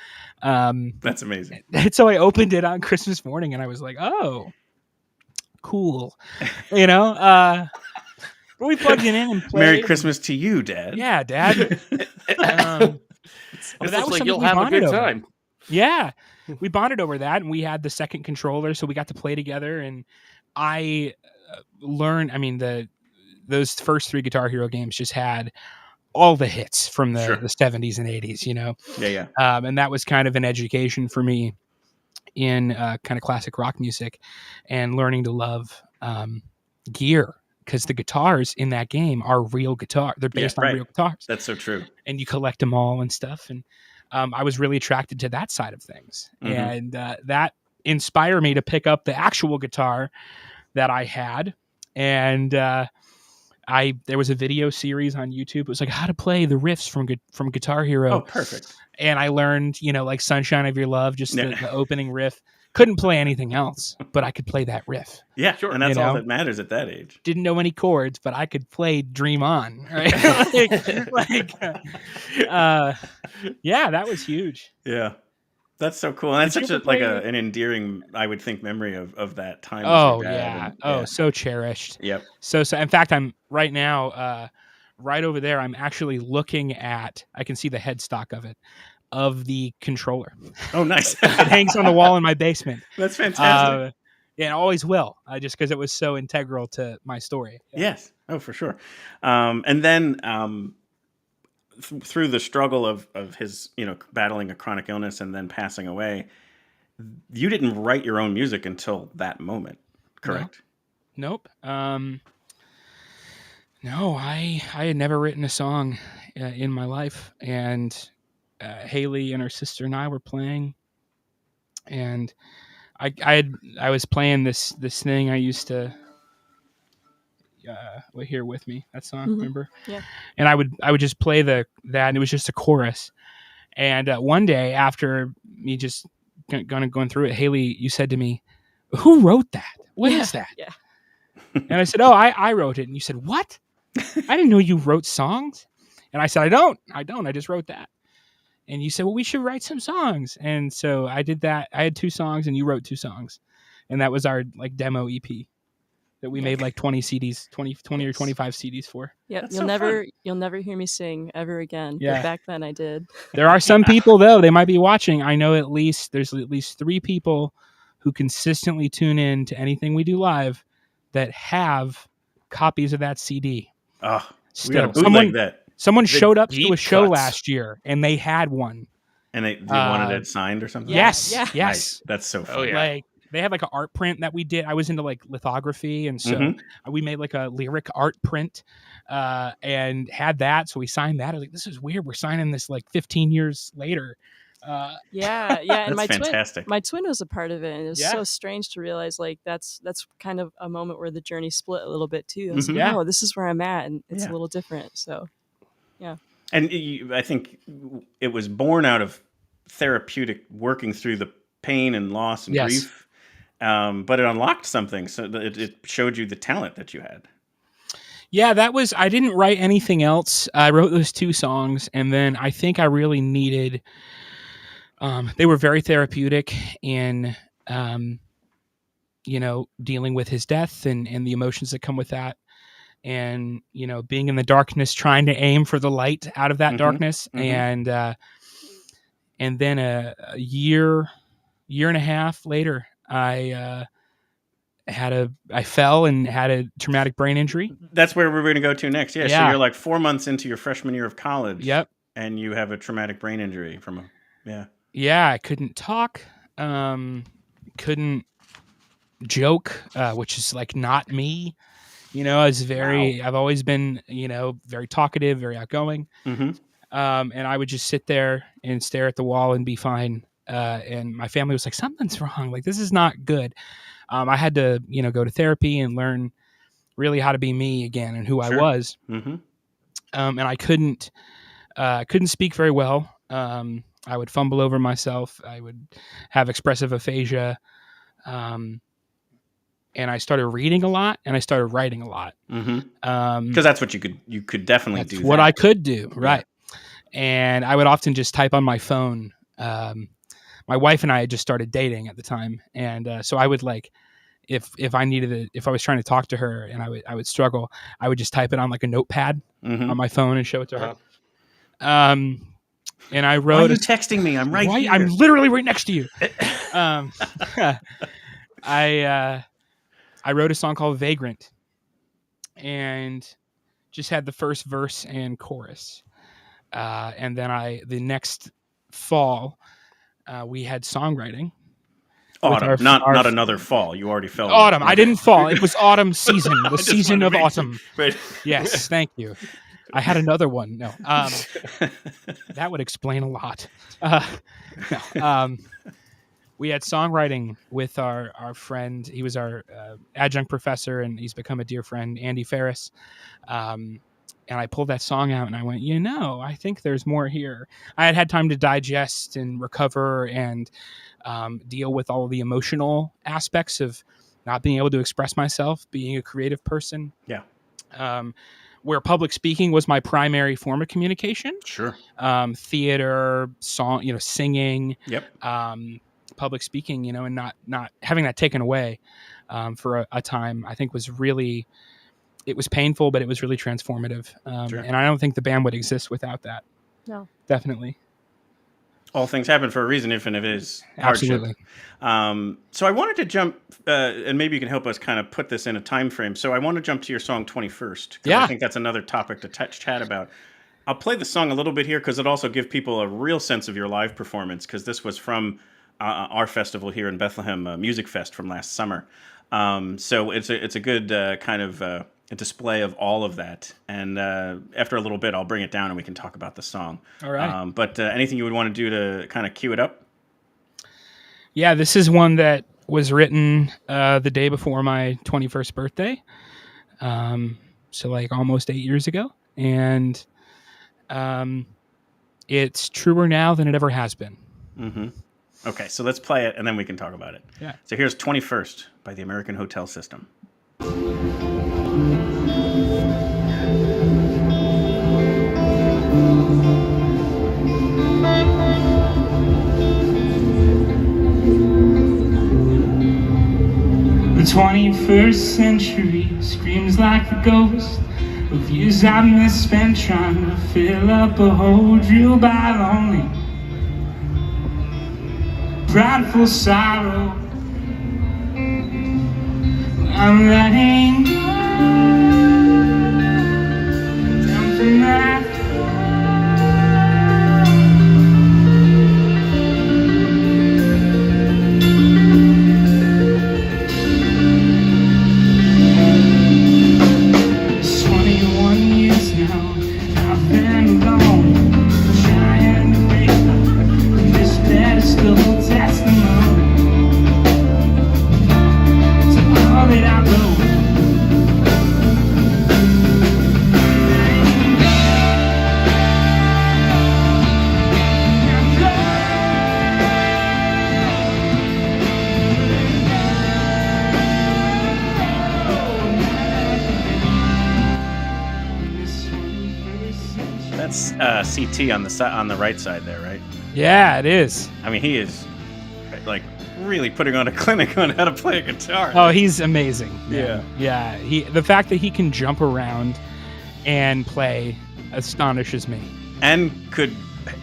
That's amazing. And so I opened it on Christmas morning, and I was like, "Oh, cool," But we plugged it in and played. Merry Christmas to you, Dad. Yeah, Dad. But that was like you'll we have a bonded good over. time. Yeah, we bonded over that, and we had the second controller, so we got to play together. And I learned. I mean, those first 3 Guitar Hero games just had all the hits from the 70s and 80s. Yeah. And that was kind of an education for me in kind of classic rock music and learning to love gear. Because the guitars in that game are real guitar. They're based on real guitars. That's so true. And you collect them all and stuff. And I was really attracted to that side of things. Mm-hmm. And that inspired me to pick up the actual guitar that I had. And there was a video series on YouTube. It was like how to play the riffs from Guitar Hero. Oh, perfect. And I learned, like Sunshine of Your Love, just the opening riff. Couldn't play anything else, but I could play that riff. Yeah, sure. And that's all that matters at that age. Didn't know any chords, but I could play Dream On. Right? Yeah, that was huge. Yeah, that's so cool. And that's such an endearing, I would think, memory of that time. Oh yeah. So cherished. Yep. So in fact, I'm right now, right over there. I'm actually looking at. I can see the headstock of the controller. Oh, nice. It hangs on the wall in my basement. That's fantastic. Yeah, and always will. Just because it was so integral to my story. Yeah. Yes. Oh, for sure. And then through the struggle of his, battling a chronic illness and then passing away, you didn't write your own music until that moment, correct? Nope. No, I had never written a song in my life, and Hailey and her sister and I were playing, and I was playing this thing I used to hear with me, that song, remember? Yeah. And I would just play that, and it was just a chorus. And one day after me just going through it, Hailey, you said to me, "Who wrote that? What is that?" Yeah. And I said, "Oh, I wrote it." And you said, "What? I didn't know you wrote songs." And I said, I don't. I just wrote that. And you said, "Well, we should write some songs." And so I did that. I had 2 songs and you wrote 2 songs. And that was our like demo EP that we made like 20 CDs, 20 or 25 CDs for. Yep. That's You'll never hear me sing ever again. Yeah. But back then I did. There are some people though, they might be watching. I know there's at least 3 people who consistently tune in to anything we do live that have copies of that CD. Oh, Still, bootleg that. Someone showed up to deep a show cuts. last year and they had one. And they wanted it signed or something? Yes. Yeah. Yes. Nice. That's so fun. Oh, yeah. Like they had like an art print that we did. I was into like lithography, and so we made like a lyric art print and had that. So we signed that. I was like, this is weird. We're signing this like 15 years later. Yeah. And That's fantastic. my twin was a part of it, and it was Yeah. so strange to realize like that's kind of a moment where the journey split a little bit too. I was like, Yeah. oh, this is where I'm at, and it's Yeah. a little different. So And I think it was born out of therapeutic working through the pain and loss and Yes. grief. But it unlocked something. So that it showed you the talent that you had. Yeah, I didn't write anything else. I wrote those 2 songs, and then I think I really needed, they were very therapeutic in, dealing with his death and the emotions that come with that. And, being in the darkness, trying to aim for the light out of that darkness. And then a year and a half later, I fell and had a traumatic brain injury. That's where we're going to go to next. Yeah. So Yeah. you're like 4 months into your freshman year of college. Yep. And you have a traumatic brain injury Yeah, I couldn't talk, couldn't joke, which is like not me. I was I've always been, very talkative, very outgoing. And I would just sit there and stare at the wall and be fine. And my family was like, something's wrong. Like, this is not good. I had to, go to therapy and learn really how to be me again and who I was. And I couldn't speak very well. I would fumble over myself. I would have expressive aphasia. And I started reading a lot and I started writing a lot. Because that's what you could definitely That's do. what I could do. Right. And I would often just type on my phone. My wife and I had just started dating at the time. And so I would like, if I needed it, if I was trying to talk to her and I would struggle, I would just type it on like a notepad on my phone and show it to her. And I wrote. Why are you texting me? I'm right here. I'm literally right next to you. I wrote a song called Vagrant and just had the first verse and chorus. And then the next fall, we had songwriting. Autumn, not another fall. You already fell. Autumn. I didn't fall. It was autumn season. The season of autumn. Right. Yes, thank you. I had another one. No, that would explain a lot. We had songwriting with our friend. He was our adjunct professor, and he's become a dear friend, Andy Ferris. And I pulled that song out, and I went, I think there's more here. I had time to digest and recover and deal with all of the emotional aspects of not being able to express myself, being a creative person. Yeah. Where public speaking was my primary form of communication. Sure. Theater, song, singing. Yep. Public speaking, and not having that taken away for a time, I think it was painful, but it was really transformative. Sure. And I don't think the band would exist without that. No. Definitely. all things happen for a reason, even if it is hardship. Absolutely. So I wanted to jump, and maybe you can help us kind of put this in a time frame. So I want to jump to your song 21st, because I think that's another topic to chat about. I'll play the song a little bit here because it also gives people a real sense of your live performance, because this was from our festival here in Bethlehem, Musikfest from last summer. So it's a good kind of a display of all of that. And after a little bit, I'll bring it down and we can talk about the song. All right. But anything you would want to do to kind of cue it up? Yeah, this is one that was written the day before my 21st birthday. So like almost 8 years ago. And it's truer now than it ever has been. Mm-hmm. Okay, so let's play it and then we can talk about it. Yeah. So here's 21st by the American Hotel System. The 21st century screams like the ghost of years I've misspent trying to fill up a hole drilled by lonely, prideful sorrow. I'm letting go down from that. CT on the right side there, right? Yeah, it is. I mean, he is like really putting on a clinic on how to play a guitar. Oh, he's amazing. Yeah. Yeah. The fact that he can jump around and play astonishes me. And could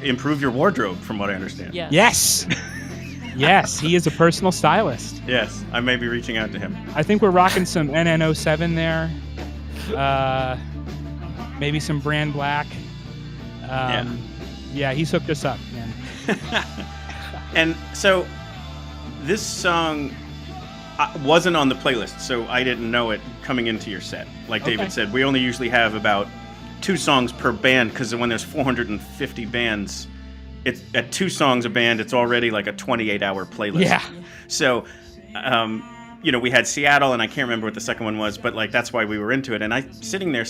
improve your wardrobe, from what I understand. Yes. Yes, he is a personal stylist. Yes, I may be reaching out to him. I think we're rocking some NN07 there. Maybe some brand black. Yeah, he's hooked us up, man. And so this song wasn't on the playlist, so I didn't know it coming into your set. Like David said, we only usually have about 2 songs per band, because when there's 450 bands, it's at 2 songs a band, it's already like a 28-hour playlist. Yeah. So, we had Seattle, and I can't remember what the second one was, but like that's why we were into it. And I sitting there,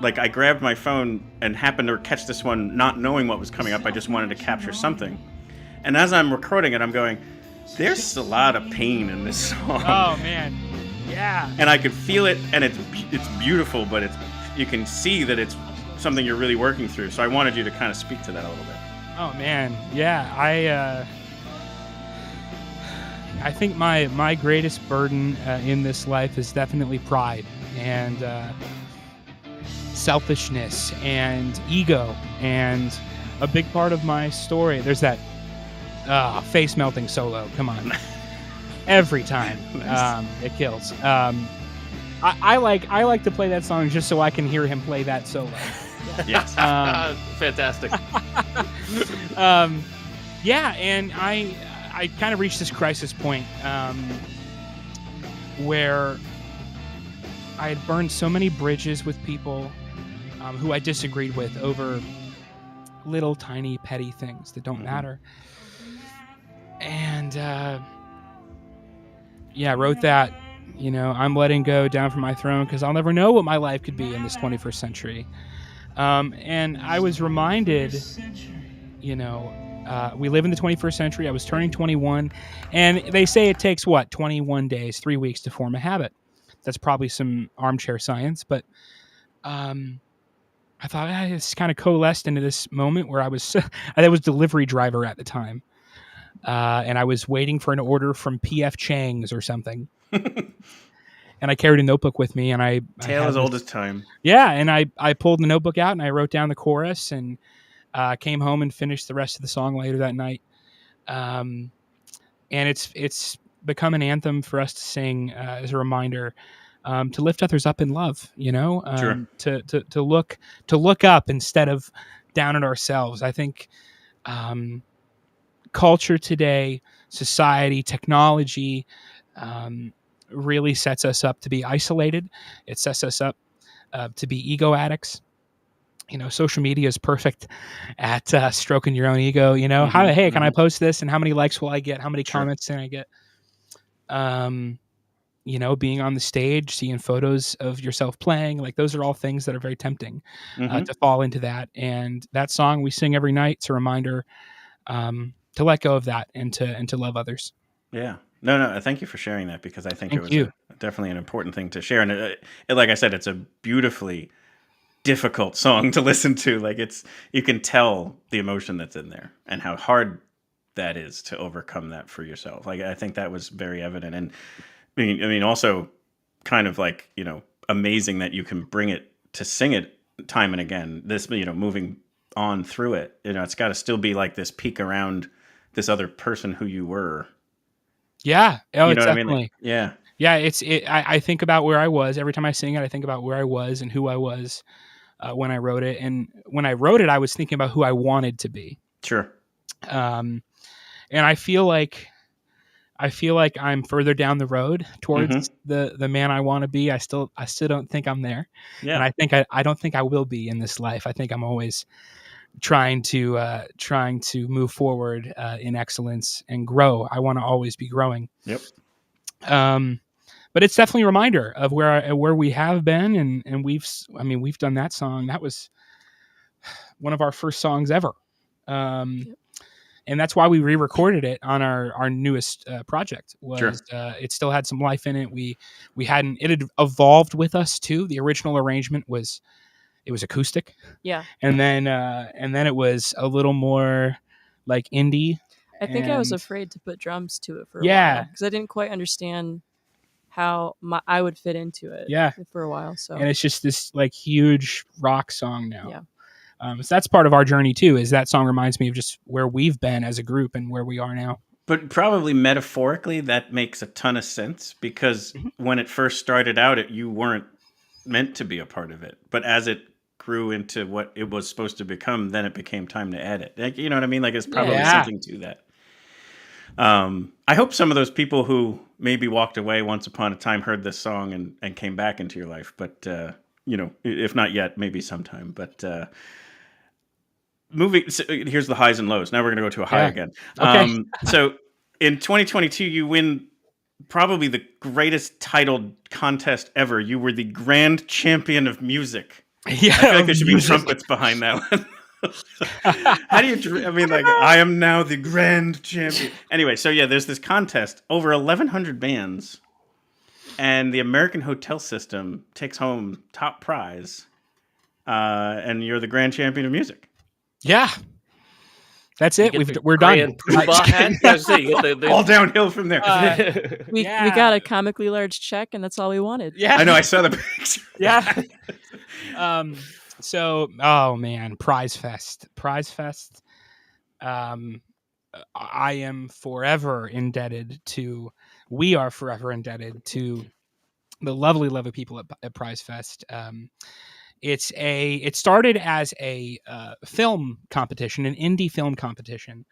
like I grabbed my phone and happened to catch this one, not knowing what was coming up. I just wanted to capture something. And as I'm recording it, I'm going, there's a lot of pain in this song. Oh man, yeah. And I could feel it, and it's beautiful, but you can see that it's something you're really working through. So I wanted you to kind of speak to that a little bit. Oh man, yeah. I think my greatest burden in this life is definitely pride and selfishness and ego. And a big part of my story, there's that face melting solo. Come on, every time. Nice. It kills. I like to play that song just so I can hear him play that solo. Yes. Fantastic. Yeah, and I kind of reached this crisis point where I had burned so many bridges with people who I disagreed with over little tiny petty things that don't matter. And I wrote that, I'm letting go down from my throne because I'll never know what my life could be in this 21st century. And I was reminded, we live in the 21st century. I was turning 21, and they say it takes 21 days, 3 weeks to form a habit. That's probably some armchair science, but I thought it's kind of coalesced into this moment where I was delivery driver at the time, and I was waiting for an order from P.F. Chang's or something. And I carried a notebook with me, and Tale as old as time. Yeah, and I pulled the notebook out and I wrote down the chorus, and Came home and finished the rest of the song later that night. And it's become an anthem for us to sing as a reminder to lift others up in love, Sure. to look up instead of down at ourselves. I think culture today, society, technology really sets us up to be isolated. It sets us up to be ego addicts. Social media is perfect at stroking your own ego. Hey, can I post this? And how many likes will I get? How many comments can I get? Being on the stage, seeing photos of yourself playing, like those are all things that are very tempting to fall into that. And that song we sing every night, it's a reminder to let go of that and to love others. Yeah. No. Thank you for sharing that, because I think it was definitely an important thing to share. And like I said, it's a beautifully difficult song to listen to. Like you can tell the emotion that's in there and how hard that is to overcome that for yourself. Like, I think that was very evident. And I mean, also kind of like, amazing that you can bring it to sing it time and again, this, moving on through it, it's got to still be like this peek around this other person who you were. Yeah. Oh, you know it's what definitely. I mean? Like, yeah. Yeah. I think about where I was every time I sing it. I think about where I was and who I was when I wrote it. And when I wrote it, I was thinking about who I wanted to be. Sure. And I feel like I'm further down the road towards the man I want to be. I still don't think I'm there. Yeah. And I don't think I will be in this life. I think I'm always trying to move forward in excellence and grow. I want to always be growing. Yep. But it's definitely a reminder of where we have been, and we've done that song. That was one of our first songs ever. And that's why we re-recorded it on our newest project. It still had some life in it. It had evolved with us too. The original arrangement was acoustic. Yeah. And then it was a little more like indie. I think I was afraid to put drums to it for a while because I didn't quite understand how I would fit into it. For a while. So, and it's just this like huge rock song now. Yeah. So that's part of our journey too, is that song reminds me of just where we've been as a group and where we are now. But probably metaphorically, that makes a ton of sense, because when it first started out, you weren't meant to be a part of it. But as it grew into what it was supposed to become, then it became time to edit. Like, you know what I mean? Like, it's probably something to that. I hope some of those people who maybe walked away once upon a time heard this song and came back into your life. But, if not yet, maybe sometime. But so here's the highs and lows. Now we're going to go to a high again. Okay. So in 2022, you win probably the greatest titled contest ever. You were the grand champion of music. Yeah, I feel like there should be trumpets behind that one. How do you? I mean, like, I am now the grand champion. Anyway, so yeah, there's this contest, over 1,100 bands, and the American Hotel System takes home top prize, and you're the grand champion of music. Yeah, that's it. We're done. All downhill from there. We got a comically large check, and that's all we wanted. Yeah, I know. I saw the picture. Yeah. So, oh man, Prize Fest. We are forever indebted to the lovely people at Prize Fest. It started as a film competition, an indie film competition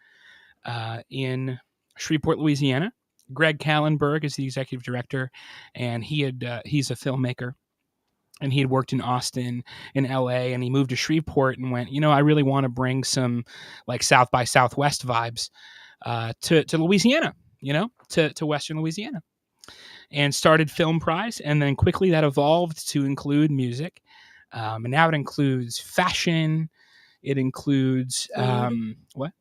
in Shreveport, Louisiana. Greg Kallenberg is the executive director, and he's a filmmaker. And he had worked in Austin, in LA, and he moved to Shreveport and went, I really want to bring some like South by Southwest vibes to Louisiana, to Western Louisiana, and started Film Prize. And then quickly that evolved to include music. And now it includes fashion. It includes what?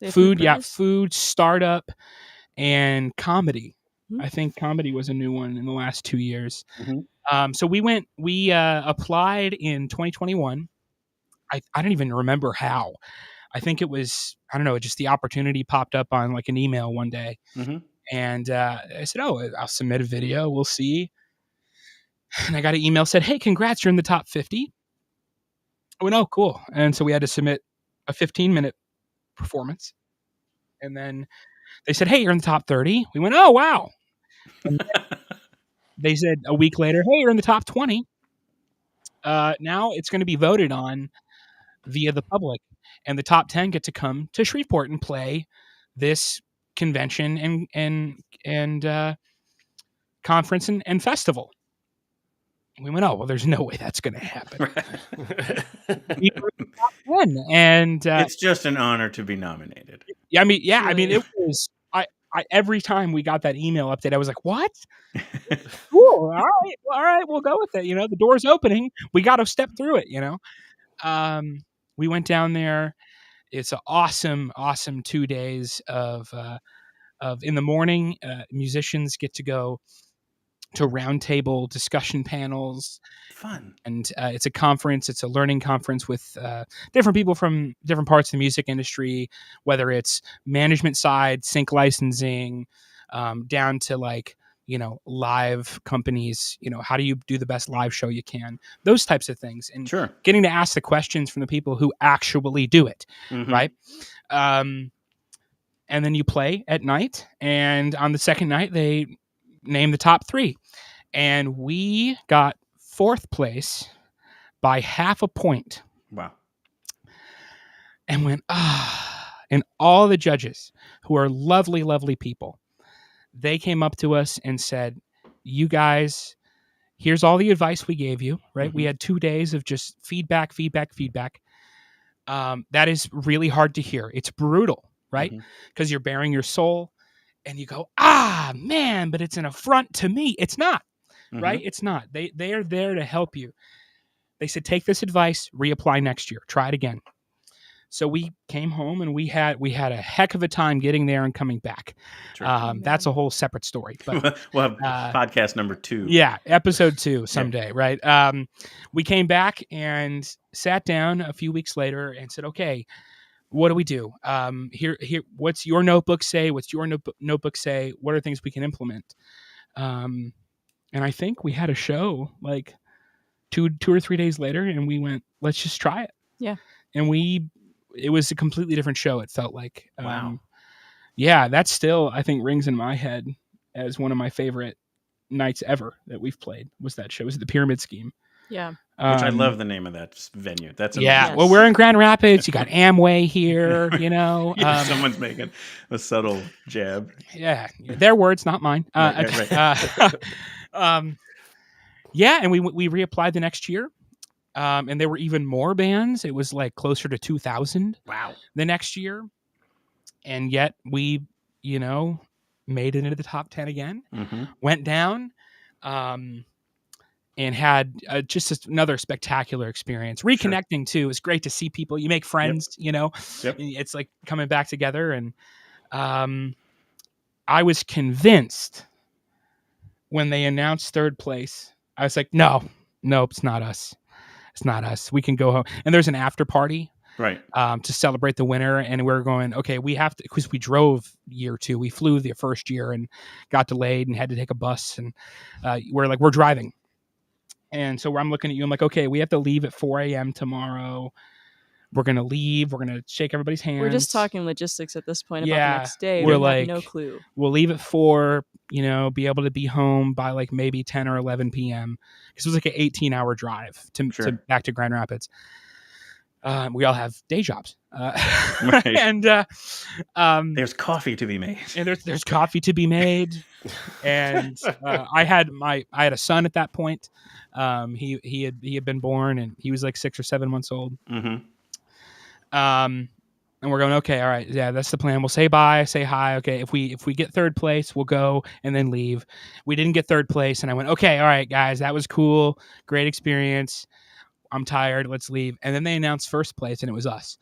Food. Yeah, food, startup, and comedy. I think comedy was a new one in the last 2 years. So we applied in 2021. I don't even remember how. I think it was, I don't know, just the opportunity popped up on like an email one day. And I said, I'll submit a video. We'll see. And I got an email said, hey, congrats, you're in the top 50. I went, oh, cool. And so we had to submit a 15-minute performance. And then they said, hey, you're in the top 30. We went, oh, wow. And they said a week later, hey, you're in the top 20. Now it's going to be voted on via the public. And the top 10 get to come to Shreveport and play this convention and conference and festival. We went, oh, well, there's no way that's going to happen. We were in the top 10, and it's just an honor to be nominated. Yeah, I mean, it was. I every time we got that email update, I was like, what? Cool. All right, we'll go with it. The door's opening. We got to step through it. We went down there. It's an awesome 2 days of in the morning. Musicians get to go to roundtable discussion panels. Fun. And it's a conference. It's a learning conference with different people from different parts of the music industry, whether it's management side, sync licensing, down to live companies. How do you do the best live show you can? Those types of things. And sure, getting to ask the questions from the people who actually do it, right? And then you play at night. And on the second night, they name the top 3. And we got 4th place by half a point. Wow. And went, and all the judges, who are lovely, lovely people, they came up to us and said, you guys, here's all the advice we gave you, right? We had 2 days of just feedback. That is really hard to hear. It's brutal, right? Because you're bearing your soul. And you go, man, but it's an affront to me. It's not, right? It's not. They are there to help you. They said, take this advice, reapply next year, try it again. So we came home and we had a heck of a time getting there and coming back. Sure. That's a whole separate story. But we'll have podcast number 2. Yeah, episode 2 someday, right? We came back and sat down a few weeks later and said, okay, what do we do? Here. What's your notebook say? What's your notebook say? What are things we can implement? And I think we had a show like two or 3 days later, and we went, let's just try it. Yeah. And it was a completely different show. It felt like, wow. Yeah, that still, I think, rings in my head as one of my favorite nights ever that we've played. Was that show? Was it the Pyramid Scheme? Yeah. Which I love the name of that venue. That's amazing. Yeah. Well, we're in Grand Rapids. You got Amway here, Yeah, someone's making a subtle jab. Yeah. Their words, not mine. Right. Yeah. And we reapplied the next year. And there were even more bands. It was like closer to 2,000. Wow. The next year. And yet we, made it into the top 10 again. Went down. And had just another spectacular experience. Reconnecting, too. It's great to see people. You make friends, Yep. It's like coming back together. And I was convinced when they announced 3rd place. I was like, no, it's not us. It's not us. We can go home. And there's an after party. Right. To celebrate the winner. And we're going, okay, we have to, because we drove year 2. We flew the first year and got delayed and had to take a bus. And we're driving. And so I'm looking at you. I'm like, okay, we have to leave at 4 a.m. tomorrow. We're going to leave. We're going to shake everybody's hands. We're just talking logistics at this point about the next day. We're like, no clue. We'll leave at 4, be able to be home by like maybe 10 or 11 p.m. Because it was like an 18-hour drive to back to Grand Rapids. We all have day jobs. Right. And there's coffee to be made. And there's coffee to be made. And I had a son at that point. He had been born, and he was like 6 or 7 months old. And we're going, okay, all right, yeah, that's the plan. We'll say bye, say hi. Okay, if we get 3rd place, we'll go and then leave. We didn't get 3rd place, and I went, okay, all right, guys, that was cool, great experience. I'm tired, let's leave. And then they announced 1st place, and it was us.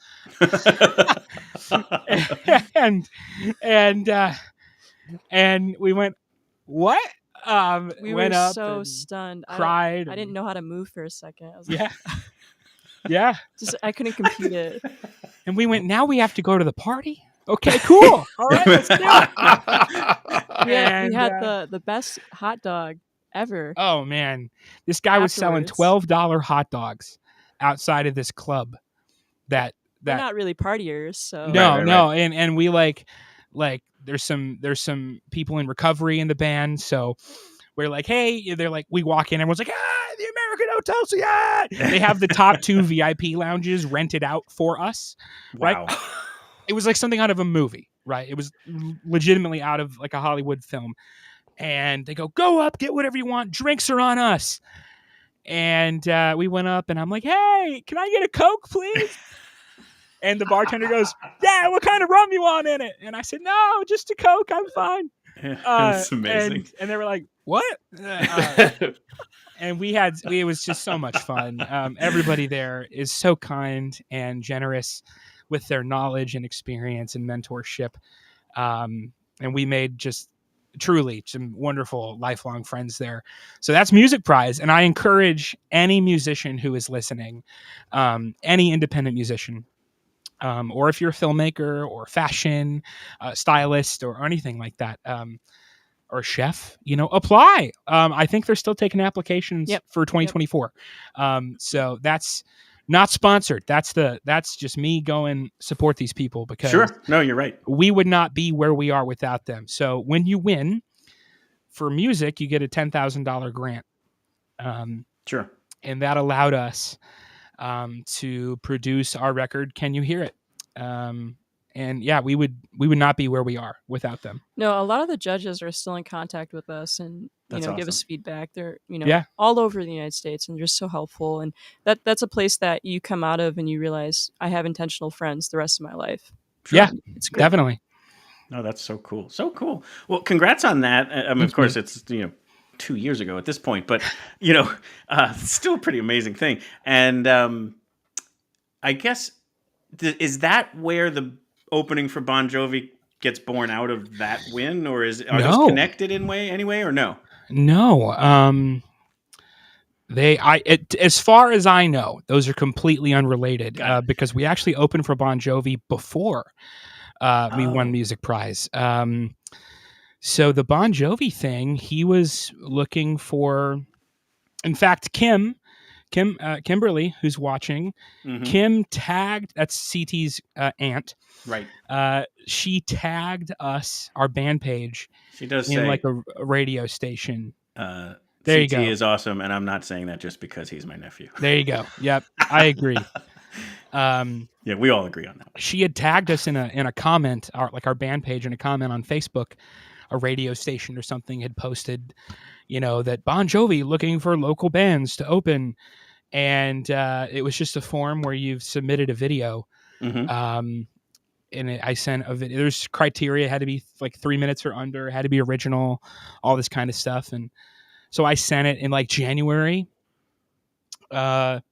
and we went, what? We went were up so stunned. Cried. I didn't know how to move for a second. I was like, yeah. I couldn't compute it. And we went, now we have to go to the party? Okay, cool. All right, let's do it. We had the best hot dog ever. Oh, man. This guy was selling $12 hot dogs outside of this club that we're not really partiers, so No, and we like there's some people in recovery in the band, so we're like, hey, they're like, we walk in, everyone's like, the American Hotel, so yeah, they have the top 2 VIP lounges rented out for us. Wow. Right? It was like something out of a movie, right? It was legitimately out of like a Hollywood film. And they go up, get whatever you want, drinks are on us. And we went up, and I'm like, hey, can I get a Coke, please? And the bartender goes, yeah, what kind of rum you want in it? And I said, no, just a Coke, I'm fine. That's amazing. And they were like, what? And it was just so much fun. Everybody there is so kind and generous with their knowledge and experience and mentorship. And we made just truly some wonderful lifelong friends there. So that's Music Prize. And I encourage any musician who is listening, any independent musician, or if you're a filmmaker or fashion stylist or anything like that, or chef, apply. I think they're still taking applications for 2024. So that's not sponsored. That's just me going support these people, because sure. No, you're right. We would not be where we are without them. So when you win for music, you get a $10,000 grant. Sure. And that allowed us to produce our record, Can You Hear It? And yeah, we would not be where we are without them. No, a lot of the judges are still in contact with us and That's give awesome. us feedback. They're all over the United States and just so helpful. And that's a place that you come out of and you realize I have intentional friends the rest of my life. Yeah, it's great. definitely. No, that's so cool. So cool. Well, congrats on that. I mean, of course, it's 2 years ago at this point, but it's still a pretty amazing thing. And I guess is that where the opening for Bon Jovi gets born out of that win, or are those connected in any way, or no? No. As far as I know, those are completely unrelated, because we actually opened for Bon Jovi before we won Music Prize. So the Bon Jovi thing, he was looking for, in fact, Kimberly, who's watching, Kim tagged, that's CT's aunt. Right. She tagged us, our band page. She does in say, like a radio station. There you CT go. is awesome, and I'm not saying that just because he's my nephew. There you go. Yep, I agree. Yeah, we all agree on that. She had tagged us in a comment, our band page, in a comment on Facebook. A radio station or something had posted, that Bon Jovi looking for local bands to open, and it was just a form where you've submitted a video. And I sent a video. There's criteria, it had to be like 3 minutes or under, it had to be original, all this kind of stuff. And so I sent it in like January, and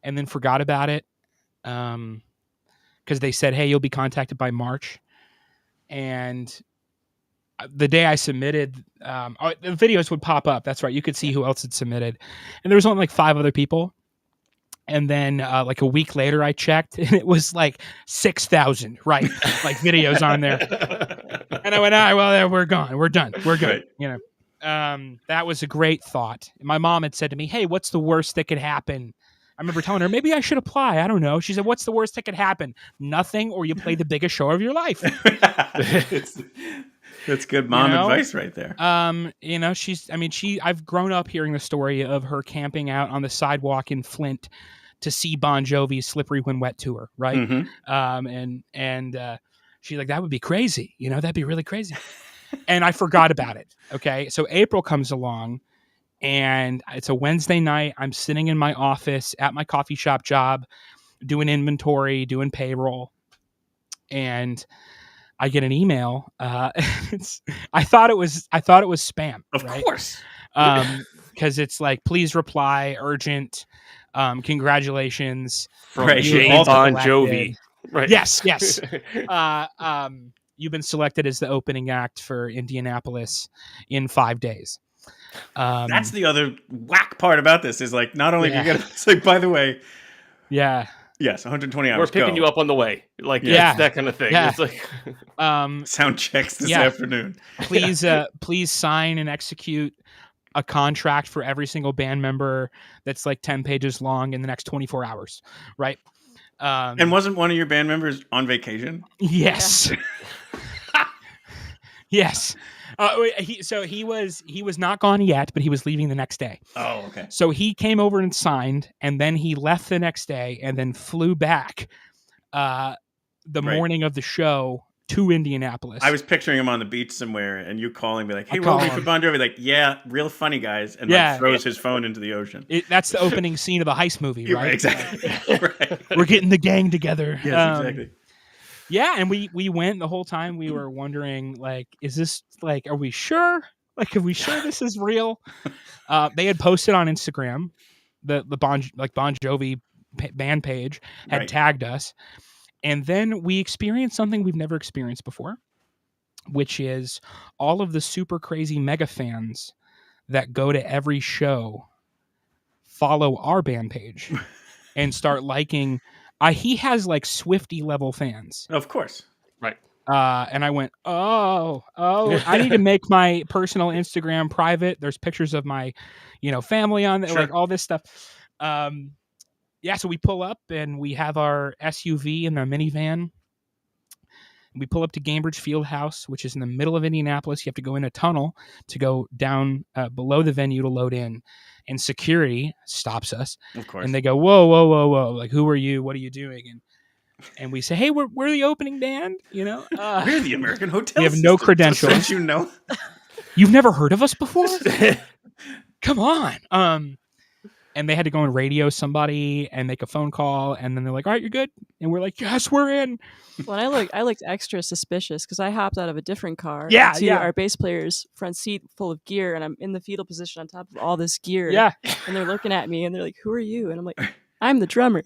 then forgot about it, because they said, hey, you'll be contacted by March. And the day I submitted, the videos would pop up. That's right. You could see who else had submitted. And there was only like 5 other people. And then like a week later, I checked, and it was like 6,000, right? Like videos on there. And I went, all right, well, we're gone. We're done. We're good. Right. That was a great thought. My mom had said to me, hey, what's the worst that could happen? I remember telling her, maybe I should apply. I don't know. She said, what's the worst that could happen? Nothing, or you play the biggest show of your life. That's good mom advice right there. I've grown up hearing the story of her camping out on the sidewalk in Flint to see Bon Jovi's Slippery When Wet tour, right? And she's like, that would be crazy. That'd be really crazy. And I forgot about it. Okay. So April comes along, and it's a Wednesday night. I'm sitting in my office at my coffee shop job, doing inventory, doing payroll. And I get an email. I thought it was spam. Of course. Because it's like, please reply, urgent, congratulations. From Bon Jovi. Right. Yes. You've been selected as the opening act for Indianapolis in 5 days. That's the other whack part about this is like, not only do you get, it's like, by the way. Yeah. Yes, 120 hours. We're picking you up on the way. Like, that kind of thing. Yeah. It's like sound checks this afternoon. Please sign and execute a contract for every single band member that's like 10 pages long in the next 24 hours. Right. And wasn't one of your band members on vacation? Yes. Yes. He was not gone yet, but he was leaving the next day. Oh, okay. So he came over and signed, and then he left the next day, and then flew back the morning of the show to Indianapolis. I was picturing him on the beach somewhere, and you calling me like, "Hey, we'll wait for Bon Jovi." Like, yeah, real funny guys, and like throws his phone into the ocean. That's the opening scene of the heist movie, right? Exactly. Right. We're getting the gang together. Yes, exactly. Yeah, and we went the whole time. We were wondering, like, is this like, are we sure? Like, are we sure this is real? They had posted on Instagram, the Bon Jovi band page had tagged us. And then we experienced something we've never experienced before, which is all of the super crazy mega fans that go to every show follow our band page and start liking. He has like Swiftie level fans. Of course. Right. And I went, oh, I need to make my personal Instagram private. There's pictures of my, family on there, like all this stuff. Yeah, so we pull up and we have our SUV and our minivan. We pull up to Gainbridge Fieldhouse, which is in the middle of Indianapolis. You have to go in a tunnel to go down below the venue to load in. And security stops us. Of course. And they go, whoa. Like, who are you? What are you doing? And we say, hey, we're the opening band. We're the American Hotel. We have no credentials. You've never heard of us before? Come on. And they had to go and radio somebody and make a phone call, and then they're like, "All right, you're good." And we're like, "Yes, we're in." Well, I looked extra suspicious because I hopped out of a different car to our bass player's front seat full of gear, and I'm in the fetal position on top of all this gear. Yeah, and they're looking at me and they're like, "Who are you?" And I'm like, "I'm the drummer."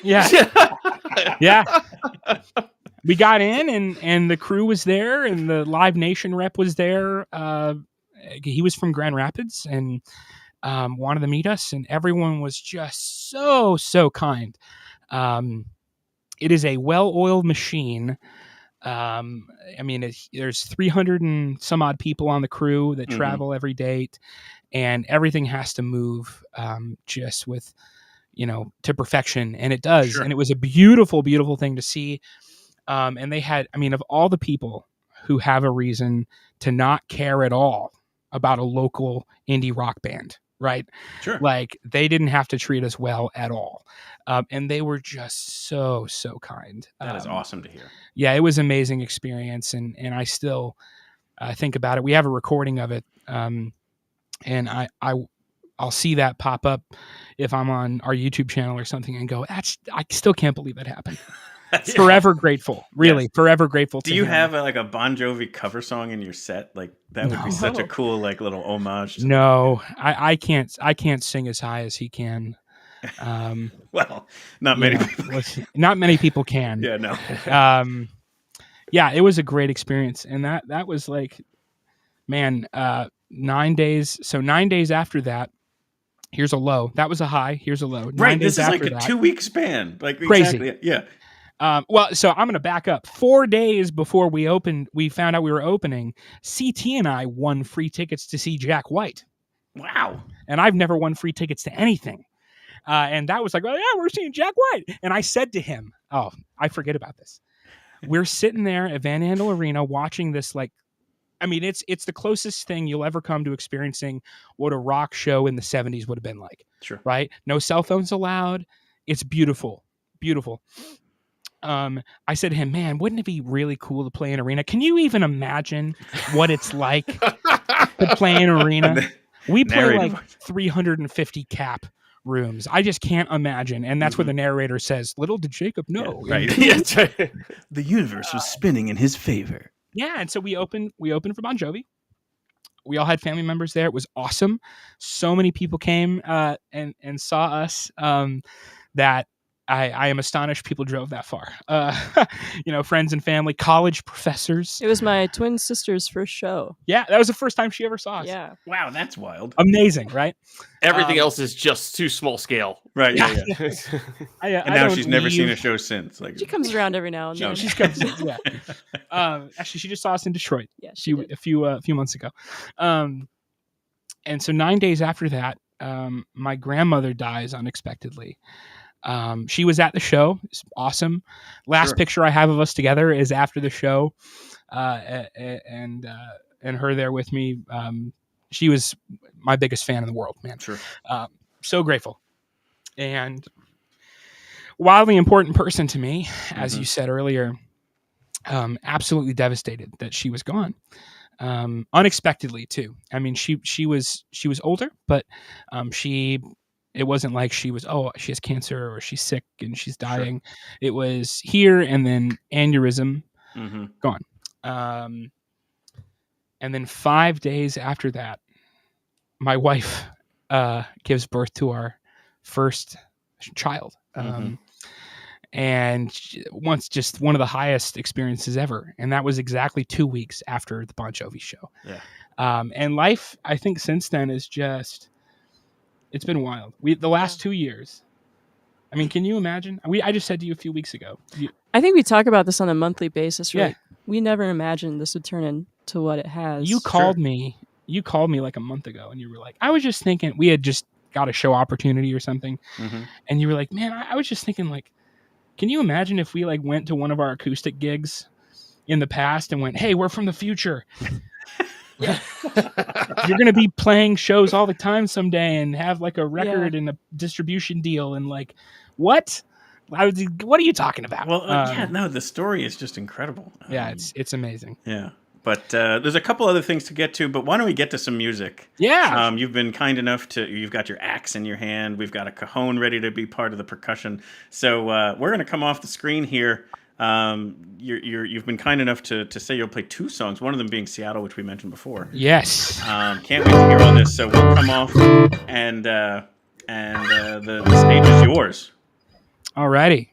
Yeah, yeah. We got in, and the crew was there, and the Live Nation rep was there. He was from Grand Rapids, and wanted to meet us, and everyone was just so kind. It is a well-oiled machine. There's 300 and some odd people on the crew that travel every date, and everything has to move just with, to perfection, and it does. Sure. And it was a beautiful thing to see. And they had, of all the people who have a reason to not care at all about a local indie rock band, right? Sure. Like, they didn't have to treat us well at all. And they were just so kind. That is awesome to hear. Yeah, it was an amazing experience. And I still think about it. We have a recording of it. And I'll see that pop up if I'm on our YouTube channel or something and go, I still can't believe that happened. Forever grateful, really. Yes. Forever grateful. Do you have a Bon Jovi cover song in your set? Like, that would be such a cool little homage. No, I can't sing as high as he can. Well, not many people. Not many people can. Yeah, no. Yeah, it was a great experience, and that was like, man, 9 days. So 9 days after that, here's a low. That was a high. Here's a low. Right. This is like a 2-week span. Like, crazy. Exactly. Yeah. Well, so I'm going to back up. 4 days before we opened, we found out we were opening. CT and I won free tickets to see Jack White. Wow. And I've never won free tickets to anything. And that was like, oh yeah, we're seeing Jack White. And I said to him, oh, I forget about this. We're sitting there at Van Andel Arena watching this, it's the closest thing you'll ever come to experiencing what a rock show in the 70s would have been like. Sure. Right? No cell phones allowed. It's beautiful. Beautiful. I said to him, man, wouldn't it be really cool to play an arena? Can you even imagine what it's like to play an arena? We play like 350 cap rooms. I just can't imagine. And that's where the narrator says, little did Jacob know. Yeah, right. Yeah, the universe was spinning in his favor. Yeah. And so we opened for Bon Jovi. We all had family members there. It was awesome. So many people came and saw us that I am astonished people drove that far. Friends and family, college professors. It was my twin sister's first show. Yeah, that was the first time she ever saw us. Yeah. Wow, that's wild. Amazing, right? Everything else is just too small scale. Right, yeah. And now she's never seen a show since. Like, she comes around every now and then. She comes in, yeah. Actually, she just saw us in Detroit. Yeah, she did. A few months ago. And so 9 days after that, my grandmother dies unexpectedly. She was at the show. It's awesome. Last picture I have of us together is after the show, and her there with me. She was my biggest fan in the world, man. Sure. So grateful. And wildly important person to me, as you said earlier. Absolutely devastated that she was gone. Unexpectedly too. I mean, she was older, but it wasn't like she has cancer or she's sick and she's dying. Sure. It was here and then aneurysm, gone. And then 5 days after that, my wife gives birth to our first child. And once just one of the highest experiences ever. And that was exactly 2 weeks after the Bon Jovi show. Yeah. And life, I think since then is just, it's been wild. The last 2 years, I mean, can you imagine? I just said to you a few weeks ago. I think we talk about this on a monthly basis, right? Yeah. We never imagined this would turn into what it has. You called me like a month ago and you were like, I was just thinking, we had just got a show opportunity or something. And you were like, man, I was just thinking like, can you imagine if we like went to one of our acoustic gigs in the past and went, hey, we're from the future. You're going to be playing shows all the time someday and have like a record and a distribution deal. And like, what are you talking about? Well, no, the story is just incredible. Yeah, it's amazing. Yeah. But there's a couple other things to get to, but why don't we get to some music? Yeah. You've been kind enough you've got your axe in your hand. We've got a cajon ready to be part of the percussion. So we're going to come off the screen here. You've been kind enough to say you'll play 2 songs, one of them being Seattle, which we mentioned before. Yes. Can't wait to hear all this. So we'll come off and the stage is yours. All righty.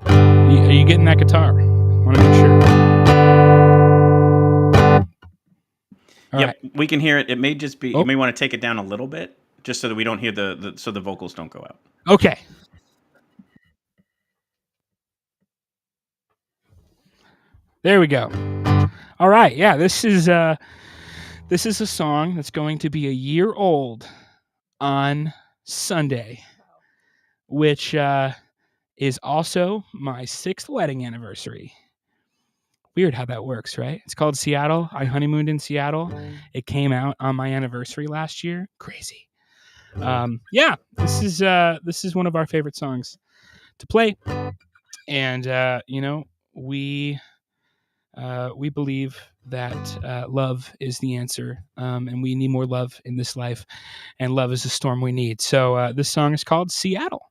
Are you getting that guitar? I want to make sure. Yep, right. We can hear it. It may just be, you may want to take it down a little bit, just so that we don't hear so the vocals don't go out. Okay. There we go. All right. Yeah, this is a song that's going to be a year old on Sunday, which is also my 6th wedding anniversary. Weird how that works, right? It's called Seattle. I honeymooned in Seattle. It came out on my anniversary last year. Crazy. Yeah, this is one of our favorite songs to play, and we believe that love is the answer, and we need more love in this life, and love is the storm we need. So this song is called Seattle.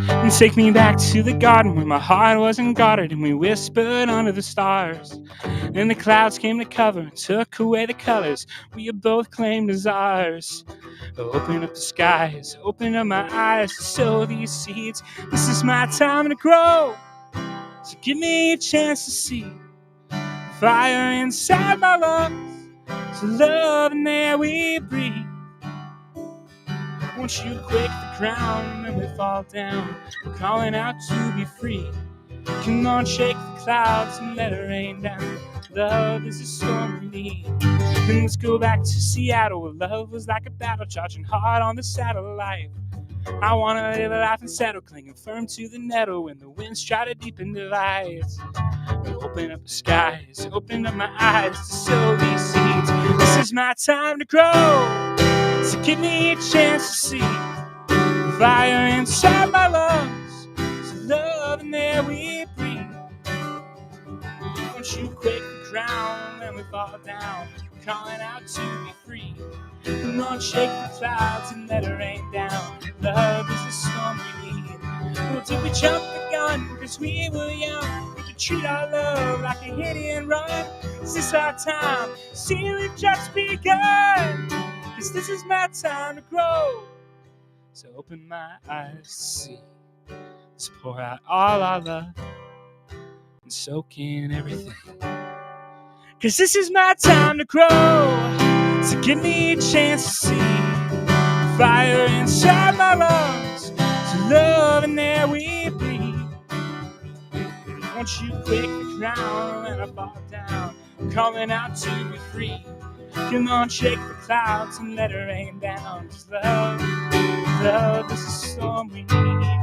And take me back to the garden where my heart wasn't guarded, and we whispered under the stars, and the clouds came to cover and took away the colors we had both claimed as ours. Open up the skies, open up my eyes to sow these seeds. This is my time to grow, so give me a chance to see fire inside my lungs, so love in there we breathe. Won't you quake the ground and we fall down? We're calling out to be free. Come on, shake the clouds and let it rain down. Love is a storm we need. Then let's go back to Seattle, where love was like a battle, charging hard on the satellite. I wanna live a life and settle, clinging firm to the nettle when the winds try to deepen the lights. Open up the skies, open up my eyes to sow these seeds. This is my time to grow, so give me a chance to see the fire inside my lungs, so love in there we breathe. Won't you quake the ground and we fall down, calling out to be free. Come on, shake the clouds and let it rain down. Love is the storm we need. Well, did we jump the gun because we were young? Did we treat our love like a hit and run? Is this our time? See, we've just begun. Cause this is my time to grow. So open my eyes to see. Let's pour out all our love and soak in everything. Cause this is my time to grow. So give me a chance to see fire inside my lungs. So love and there we bleed. Won't you break the ground when I fall down? I'm calling out to be free. Come on, shake the clouds and let it rain down. 'Cause love is the storm we need.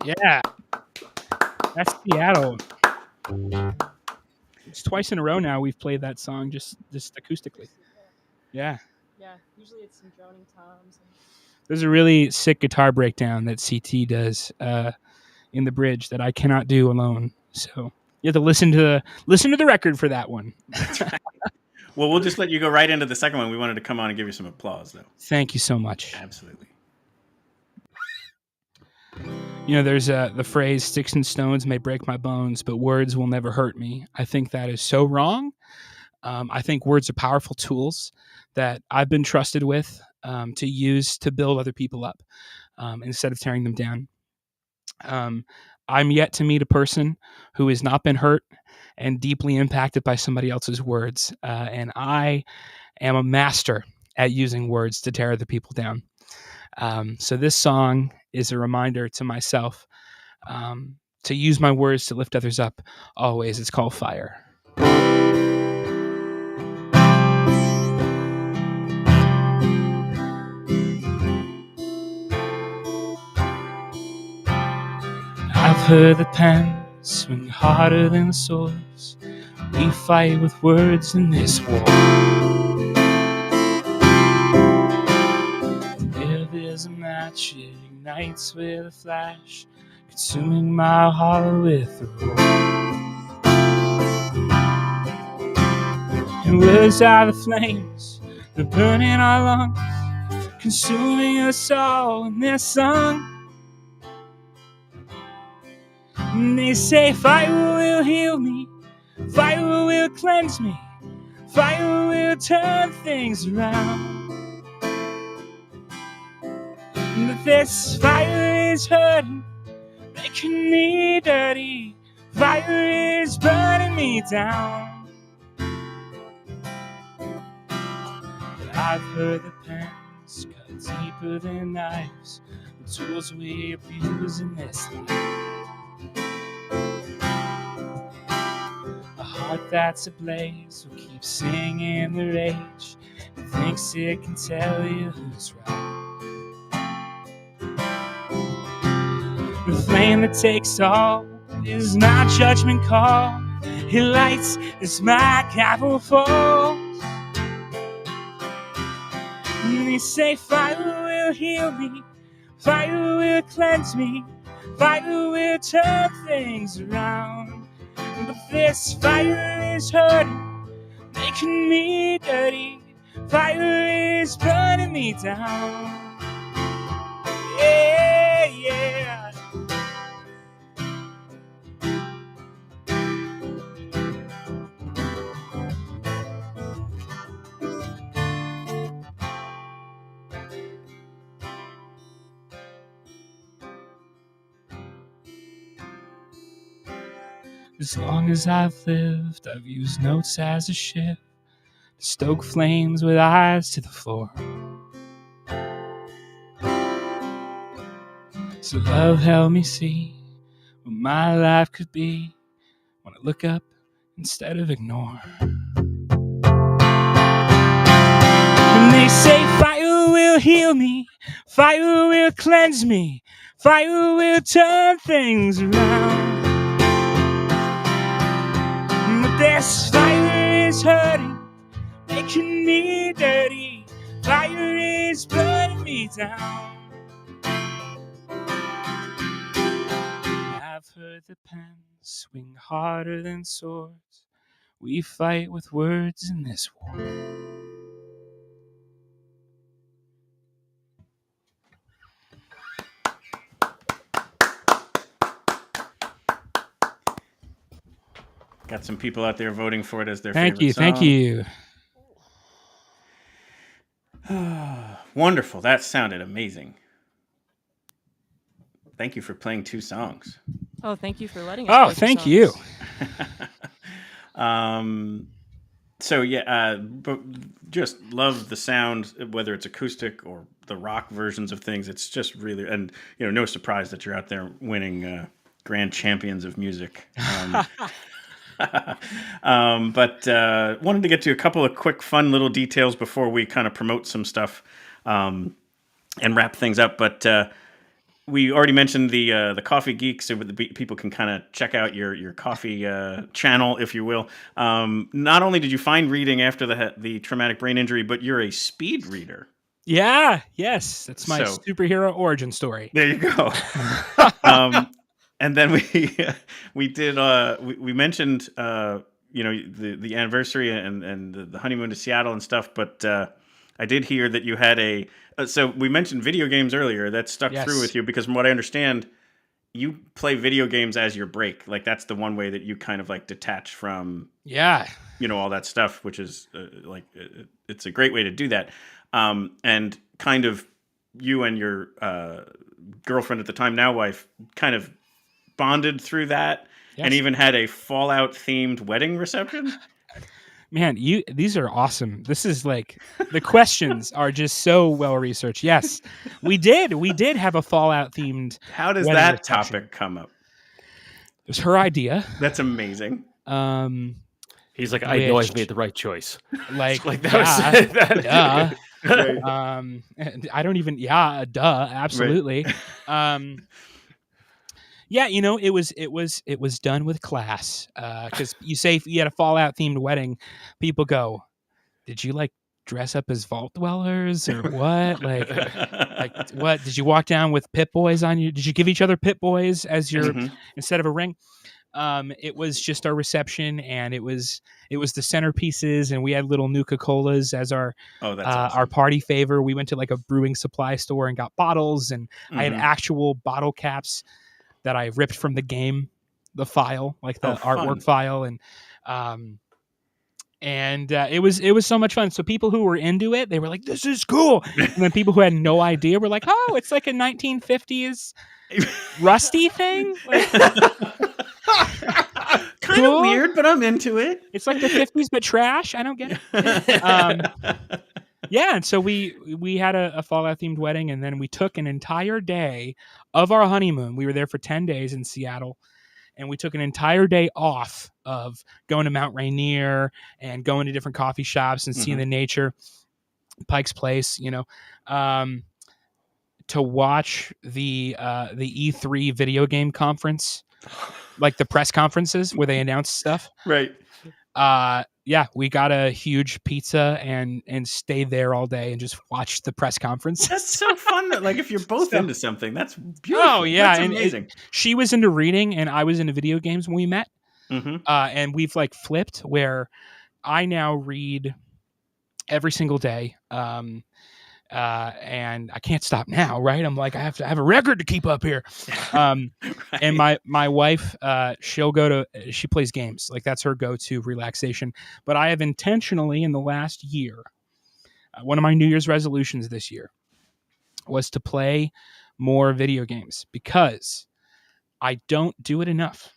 Yeah, that's Seattle. It's twice in a row now we've played that song just acoustically. Yeah. Yeah, usually it's some droning toms. There's a really sick guitar breakdown that CT does in the bridge that I cannot do alone. So you have to listen to the record for that one. Well, we'll just let you go right into the second one. We wanted to come on and give you some applause, though. Thank you so much. Absolutely. You know, there's the phrase, sticks and stones may break my bones, but words will never hurt me. I think that is so wrong. I think words are powerful tools that I've been trusted with to use to build other people up instead of tearing them down. I'm yet to meet a person who has not been hurt and deeply impacted by somebody else's words. And I am a master at using words to tear other people down. So this song is a reminder to myself to use my words to lift others up always. It's called Fire. I've heard the pen swing harder than the swords. We fight with words in this war. If there's a match, it ignites with a flash, consuming my heart with a roar. And words are the flames that burn in our lungs, consuming us all in their song. And they say fire will heal me, fire will cleanse me, fire will turn things around. But this fire is hurting, making me dirty, fire is burning me down. But I've heard the pens cut deeper than knives, the tools we abuse in this life. A heart that's ablaze will keep singing the rage and thinks it can tell you who's right. The flame that takes all is my judgment call. It lights as my gavel falls. And they say fire will heal me, fire will cleanse me, fire will turn things around. But this fire is hurting, making me dirty, fire is burning me down. Yeah, yeah. As long as I've lived, I've used notes as a ship to stoke flames with eyes to the floor. So love help me see what my life could be when I look up instead of ignore. And they say fire will heal me, fire will cleanse me, fire will turn things around. But this fire is hurting, making me dirty, fire is burning me down. I've heard the pen swing harder than swords. We fight with words in this war. Got some people out there voting for it as their Thank favorite you. song. Thank you. Wonderful. That sounded amazing. Thank you for playing 2 songs. Oh, thank you for letting us. Play thank songs. you. So yeah, but just love the sound, whether it's acoustic or the rock versions of things. It's just really, and no surprise that you're out there winning grand champions of music. But wanted to get to a couple of quick, fun little details before we kind of promote some stuff and wrap things up. But we already mentioned the Coffee Geek, so the people can kind of check out your coffee channel, if you will. Not only did you find reading after the traumatic brain injury, but you're a speed reader. Yeah, yes, that's my superhero origin story. There you go. And then we mentioned the anniversary and the honeymoon to Seattle and stuff, but I did hear that you had so we mentioned video games earlier. That stuck through with you because from what I understand, you play video games as your break. Like that's the one way that you kind of like detach from all that stuff, which is it's a great way to do that. And kind of you and your girlfriend at the time, now wife, kind of bonded through that and even had a Fallout themed wedding reception. Man, these are awesome. This is like the questions are just so well researched. Yes, we did have a Fallout themed. How does that topic come up? It was her idea. That's amazing. He's like, I know I've made the right choice. Like that. Duh. I don't even. Yeah, duh. Absolutely. Right. Yeah, it was done with class. Because you say if you had a Fallout themed wedding, people go, "Did you like dress up as vault dwellers or what? like what? Did you walk down with Pit Boys on you? Did you give each other Pit Boys as your instead of a ring?" It was just our reception, and it was the centerpieces, and we had little Nuka-Colas as our our party favor. We went to like a brewing supply store and got bottles, and I had actual bottle caps that I ripped from the game, the file, like the artwork file, and it was so much fun. So people who were into it, they were like, "This is cool," and then people who had no idea were like, "Oh, it's like a 1950s Rusty thing." Kind of weird, but I'm into it. It's like the 50s, but trash. I don't get it. Yeah, and so we had a Fallout themed wedding, and then we took an entire day of our honeymoon. We were there for 10 days in Seattle, and we took an entire day off of going to Mount Rainier and going to different coffee shops and seeing the nature, Pike's Place, to watch the E3 video game conference, like the press conferences where they announce stuff. Right. Yeah, we got a huge pizza and stayed there all day and just watched the press conference. That's so fun. That like if you're both into something, that's beautiful. Oh yeah, that's amazing. She was into reading and I was into video games when we met. And we've like flipped where I now read every single day. And I can't stop now, right? I'm like, I have to have a record to keep up here. Right. And my wife, she plays games. Like that's her go-to relaxation. But I have intentionally in the last year, one of my New Year's resolutions this year was to play more video games because I don't do it enough.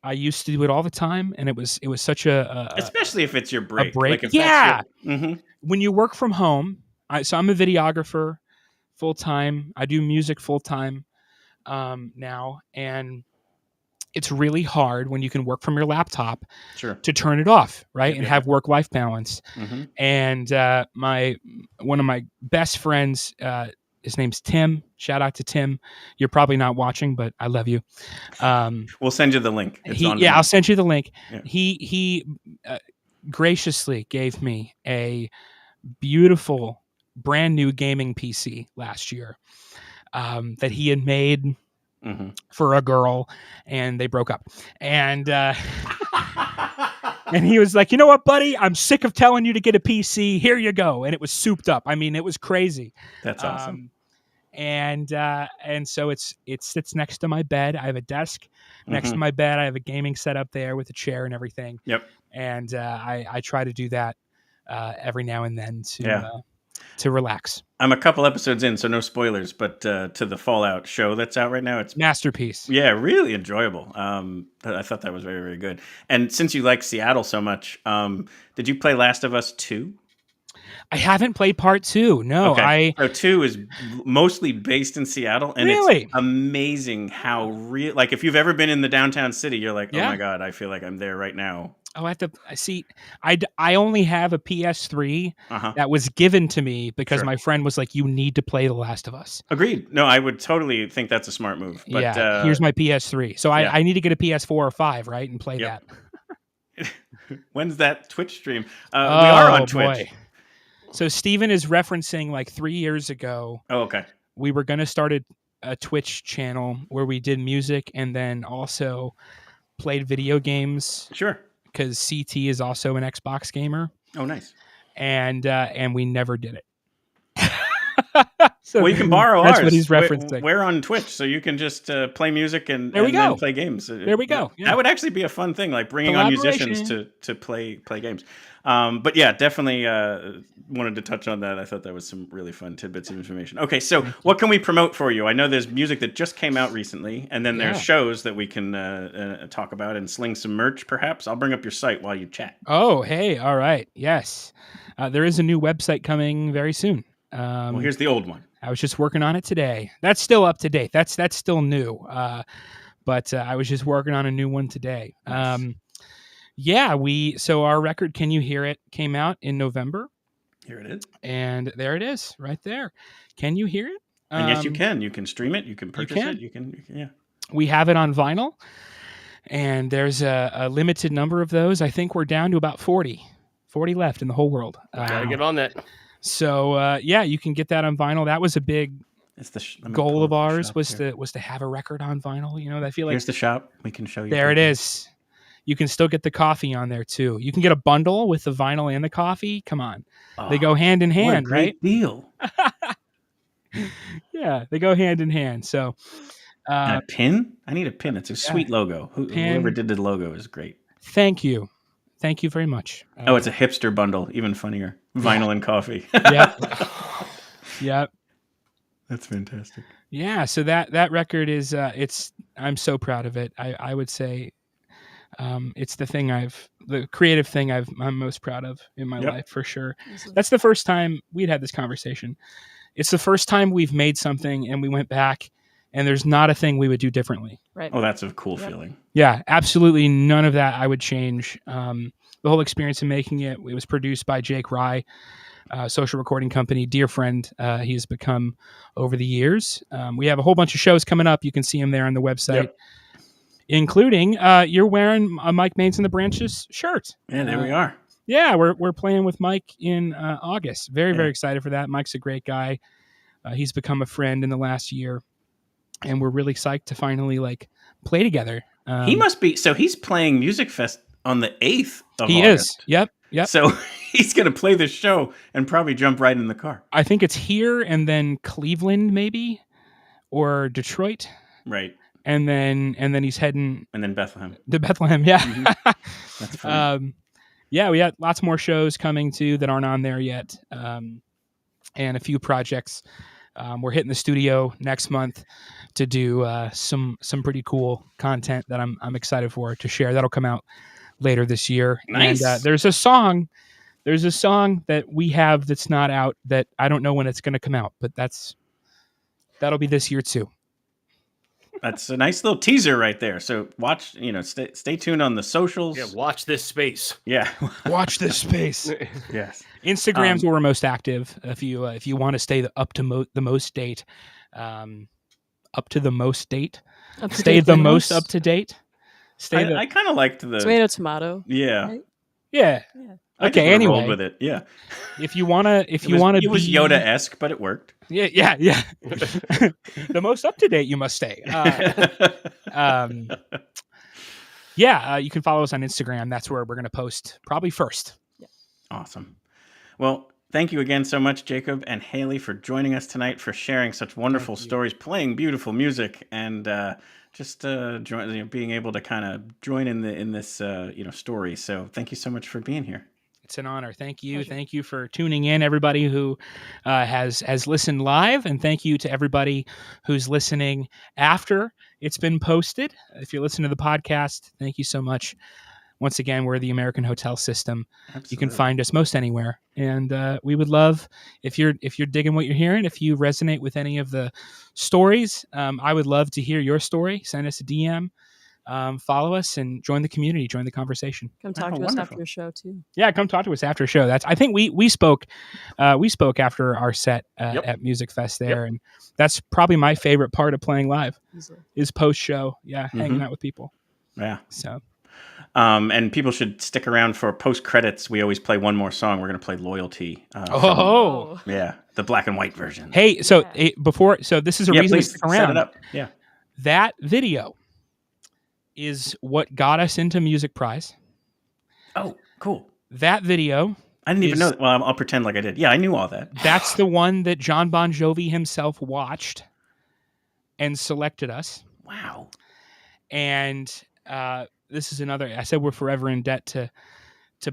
I used to do it all the time, and it was such especially if it's your break. Like if when you work from home. So I'm a videographer full time. I do music full time now, and it's really hard when you can work from your laptop to turn it off, right, and have work-life balance. And one of my best friends, his name's Tim. Shout out to Tim. You're probably not watching, but I love you. We'll send you the link. I'll send you the link. Yeah. He graciously gave me a beautiful brand new gaming PC last year that he had made for a girl, and they broke up. And and he was like, "You know what, buddy? I'm sick of telling you to get a PC. Here you go." And it was souped up. I mean, it was crazy. That's awesome. And so it sits next to my bed. I have a desk next to my bed. I have a gaming setup there with a chair and everything. Yep. And I try to do that every now and then to to relax. I'm a couple episodes in, so no spoilers, but to the Fallout show that's out right now, it's Masterpiece. yeah, really enjoyable. I thought that was very, very good. And since you like Seattle so much, did you play Last of Us 2? I haven't played part 2. No, Okay. So 2 is mostly based in Seattle, and Really? it's amazing how real. Like if you've ever been in the downtown city, you're like, oh Yeah. my god, I feel like I'm there right now. Oh, I have to see. I only have a PS3 Uh-huh. that was given to me because Sure. my friend was like, "You need to play The Last of Us." Agreed. No, I would totally think that's a smart move. But Yeah, here's my PS3. So yeah. I need to get a PS4 or 5, right, and play Yep. that. When's that Twitch stream? We are on Twitch. Boy. So Steven is referencing like 3 years ago. Oh, okay. We were going to start a Twitch channel where we did music and then also played video games. Sure. Because CT is also an Xbox gamer. Oh, nice. And we never did it. So well, you can borrow that's ours. What he's referencing. We're on Twitch, so you can just play music and There we then go. play games. There we go. Yeah. That would actually be a fun thing, like bringing on musicians to play games. But yeah, definitely wanted to touch on that. I thought that was some really fun tidbits of information. Okay, so what can we promote for you? I know there's music that just came out recently, and then there's shows that we can talk about and sling some merch, perhaps. I'll bring up your site while you chat. Oh, hey, all right. Yes. There is a new website coming very soon. Well, here's the old one. I was just working on it today. That's still up to date. That's still new. But I was just working on a new one today. Nice. Yeah, so our record, Can You Hear It, came out in November. Here it is. And there it is, right there. Can you hear it? And yes, you can. You can stream it. You can purchase it. You can, yeah. We have it on vinyl, and there's a limited number of those. I think we're down to about 40 left in the whole world. Gotta get on that. So yeah, you can get that on vinyl. That was a big goal of ours was to have a record on vinyl. You know, I feel like here's the shop. We can show you. There it is. You can still get the coffee on there too. You can get a bundle with the vinyl and the coffee. Come on, they go hand in hand, what a great right? Deal. Yeah, they go hand in hand. So, and a pin. I need a pin. It's a sweet logo. Whoever did the logo is great. Thank you very much. Oh, it's a hipster bundle. Even funnier. Vinyl and coffee. Yep. Yep. That's fantastic. Yeah. So that record is I'm so proud of it. I would say it's the creative thing I'm most proud of in my life for sure. That's the first time we'd had this conversation. It's the first time we've made something and we went back and there's not a thing we would do differently. Right. Oh, that's a cool feeling. Yeah, absolutely none of that I would change. The whole experience in making it was produced by Jake Rye, social recording company, dear friend. He's become over the years. We have a whole bunch of shows coming up. You can see him there on the website, including you're wearing a Mike Mains and the Branches shirt. Yeah, there we are. Yeah, we're playing with Mike in August. Very, very excited for that. Mike's a great guy. He's become a friend in the last year, and we're really psyched to finally play together. He must be. So he's playing Musikfest on the 8th of August. He is. Yep. So he's going to play this show and probably jump right in the car. I think it's here and then Cleveland maybe or Detroit. Right. And then he's heading and then Bethlehem. To Bethlehem, yeah. Mm-hmm. That's funny. Yeah, we got lots more shows coming too that aren't on there yet. And a few projects. We're hitting the studio next month to do some pretty cool content that I'm excited for to share. That'll come out later this year. Nice. And there's a song that we have that's not out that I don't know when it's going to come out, but that'll be this year too. That's a nice little teaser right there. So watch, stay tuned on the socials. Yeah, watch this space. Yeah. Watch this space. Yes. Instagram's where we're most active. If you want to stay up to the most date, up to the most date, stay the most up to date. I kind of liked the tomato. Yeah. Right? Yeah. Okay. Anyway, Anyway, with it. Yeah. If you wanna, it was Yoda-esque, but it worked. Yeah. The most up to date you must stay. You can follow us on Instagram. That's where we're going to post probably first. Yeah. Awesome. Well, thank you again so much, Jacob and Hailey, for joining us tonight, for sharing such wonderful stories, playing beautiful music, and just being able to kind of join in this story. So thank you so much for being here. It's an honor. Thank you. Pleasure. Thank you for tuning in, everybody who has listened live, and thank you to everybody who's listening after it's been posted. If you listen to the podcast, thank you so much. Once again, we're the American Hotel System. Absolutely. You can find us most anywhere, and we would love if you're digging what you're hearing. If you resonate with any of the stories, I would love to hear your story. Send us a DM, follow us, and join the community. Join the conversation. Come talk to us after your show too. Yeah, come talk to us after a show. I think we spoke after our set at Musikfest there, and that's probably my favorite part of playing live is post show. Yeah, hanging out with people. Yeah. So. And people should stick around for post credits. We always play one more song. We're going to play "Loyalty." Yeah, the black and white version. Hey, so this is a reason to stick around. Set it up. Yeah, that video is what got us into Music Prize. Oh, cool. That video. I didn't even know. Well, I'll pretend like I did. Yeah, I knew all that. That's the one that John Bon Jovi himself watched and selected us. Wow. And this is another. I said we're forever in debt to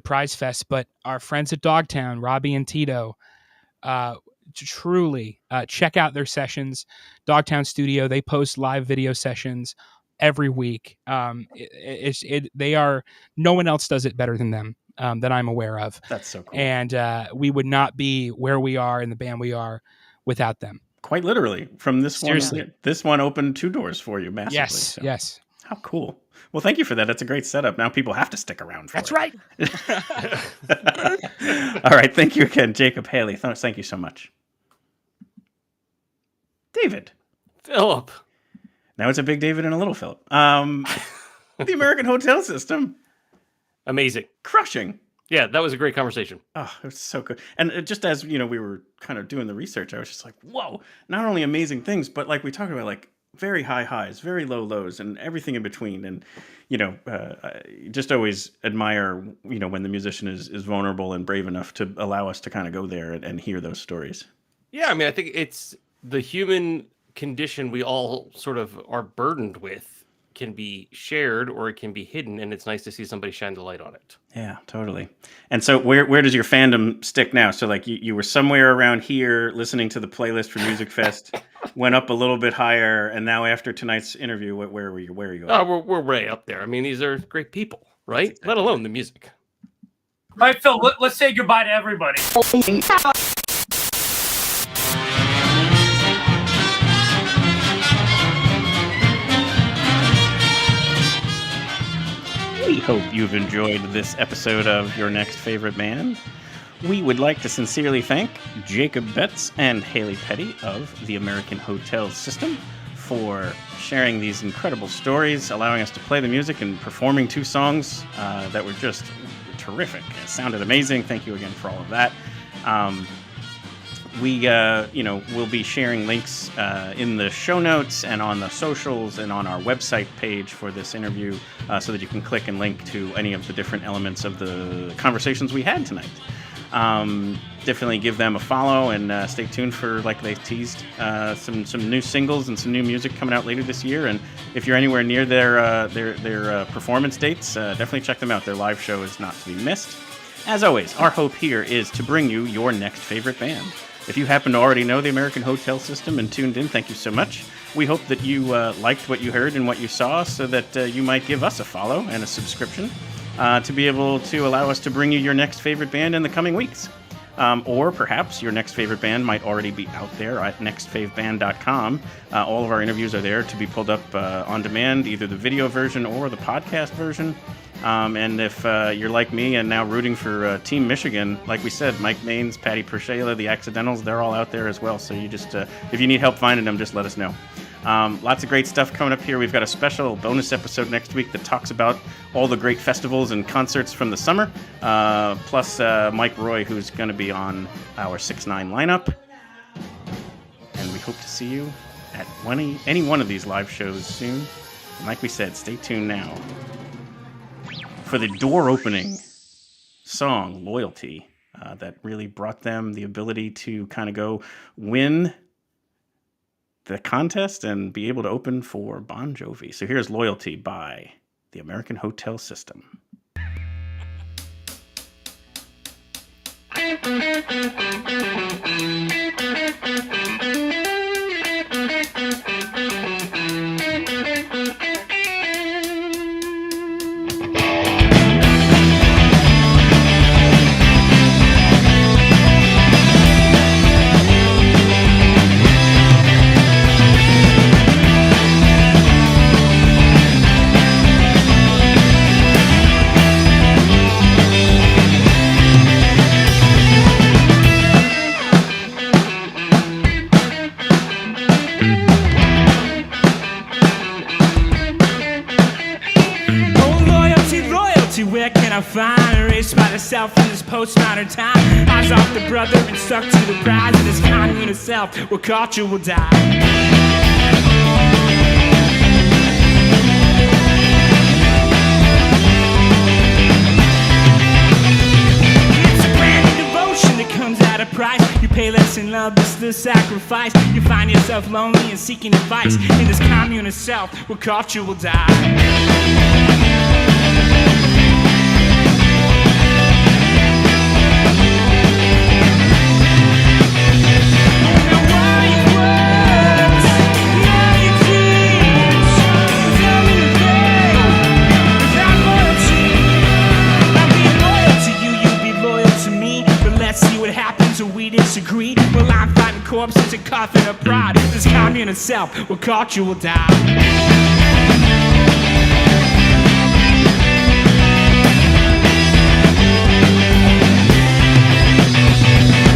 Prize Fest, but our friends at Dogtown, Robbie and Tito, truly check out their sessions. Dogtown Studio, they post live video sessions every week. They are, no one else does it better than them that I'm aware of. That's so cool. And we would not be where we are in the band we are without them. Quite literally, from this Seriously. one. This one opened 2 doors for you massively. Yes, so. yes. How cool. Well, thank you for that. That's a great setup. Now people have to stick around for That's it. right. All right. Thank you again, Jacob, Hailey. Thank you so much. David. Philip. Now it's a big David and a little Philip. The American Hotel System. Amazing. Crushing. Yeah, that was a great conversation. Oh, it was so good. And just as, we were kind of doing the research, I was just like, whoa, not only amazing things, but like we talked about, like very high highs, very low lows, and everything in between. And, I just always admire, when the musician is vulnerable and brave enough to allow us to kind of go there and hear those stories. Yeah, I mean, I think it's the human condition we all sort of are burdened with can be shared or it can be hidden, and it's nice to see somebody shine the light on it. Yeah, totally. And so where does your fandom stick now? So like you were somewhere around here listening to the playlist for Musikfest, went up a little bit higher, and now after tonight's interview, where were you? Where are you at? Oh, we're way up there. I mean, these are great people, right? Exactly. Let alone the music. All right, Phil, let's say goodbye to everybody. We hope you've enjoyed this episode of Your Next Favorite Band. We would like to sincerely thank Jacob Betts and Hailey Petty of the American Hotel System for sharing these incredible stories, allowing us to play the music and performing 2 songs that were just terrific. It sounded amazing. Thank you again for all of that. We'll be sharing links in the show notes and on the socials and on our website page for this interview so that you can click and link to any of the different elements of the conversations we had tonight. Definitely give them a follow and stay tuned for, like they teased, some new singles and some new music coming out later this year. And if you're anywhere near their performance dates, definitely check them out. Their live show is not to be missed. As always, our hope here is to bring you your next favorite band. If you happen to already know the American Hotel System and tuned in, thank you so much. We hope that you liked what you heard and what you saw so that you might give us a follow and a subscription to be able to allow us to bring you your next favorite band in the coming weeks. Or perhaps your next favorite band might already be out there at nextfaveband.com. All of our interviews are there to be pulled up on demand, either the video version or the podcast version. And if you're like me and now rooting for Team Michigan, like we said, Mike Maines, Patty Pershela, the Accidentals, they're all out there as well. So you just, if you need help finding them, just let us know. Lots of great stuff coming up here. We've got a special bonus episode next week that talks about all the great festivals and concerts from the summer, plus Mike Roy, who's going to be on our 6-9 lineup. And we hope to see you at any one of these live shows soon. And like we said, stay tuned now for the door-opening song, Loyalty, that really brought them the ability to kind of go win the contest and be able to open for Bon Jovi. So here's Loyalty by the American Hotel System. Where can I find erased by the self in this postmodern time? Eyes off the brother and stuck to the prize of this commune of self where culture will die. Comes at a price. You pay less in love, it's the sacrifice. You find yourself lonely and seeking advice in this commune of self where culture will die. Disagree? Well, I'm fighting corpses and coughing up pride. This commune of self where culture will die.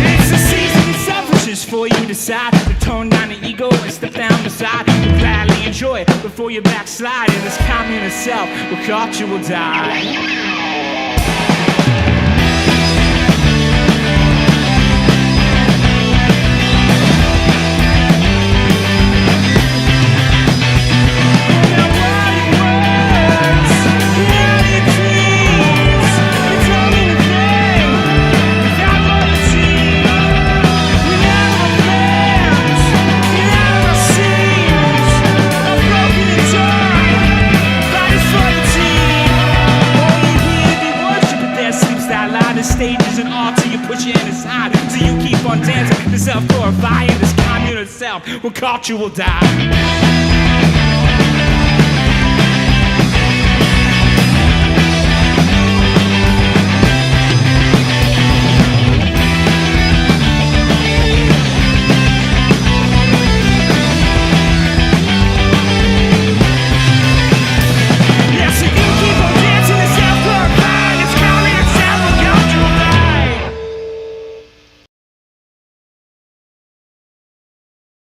It's the season of selfishness for you to decide to tone down the ego and step down beside. We'll gladly enjoy it before you backslide in this commune of self where culture will die. Stages and altar you push it aside, so you keep on dancing to self-glorifying this commune of self where culture will die.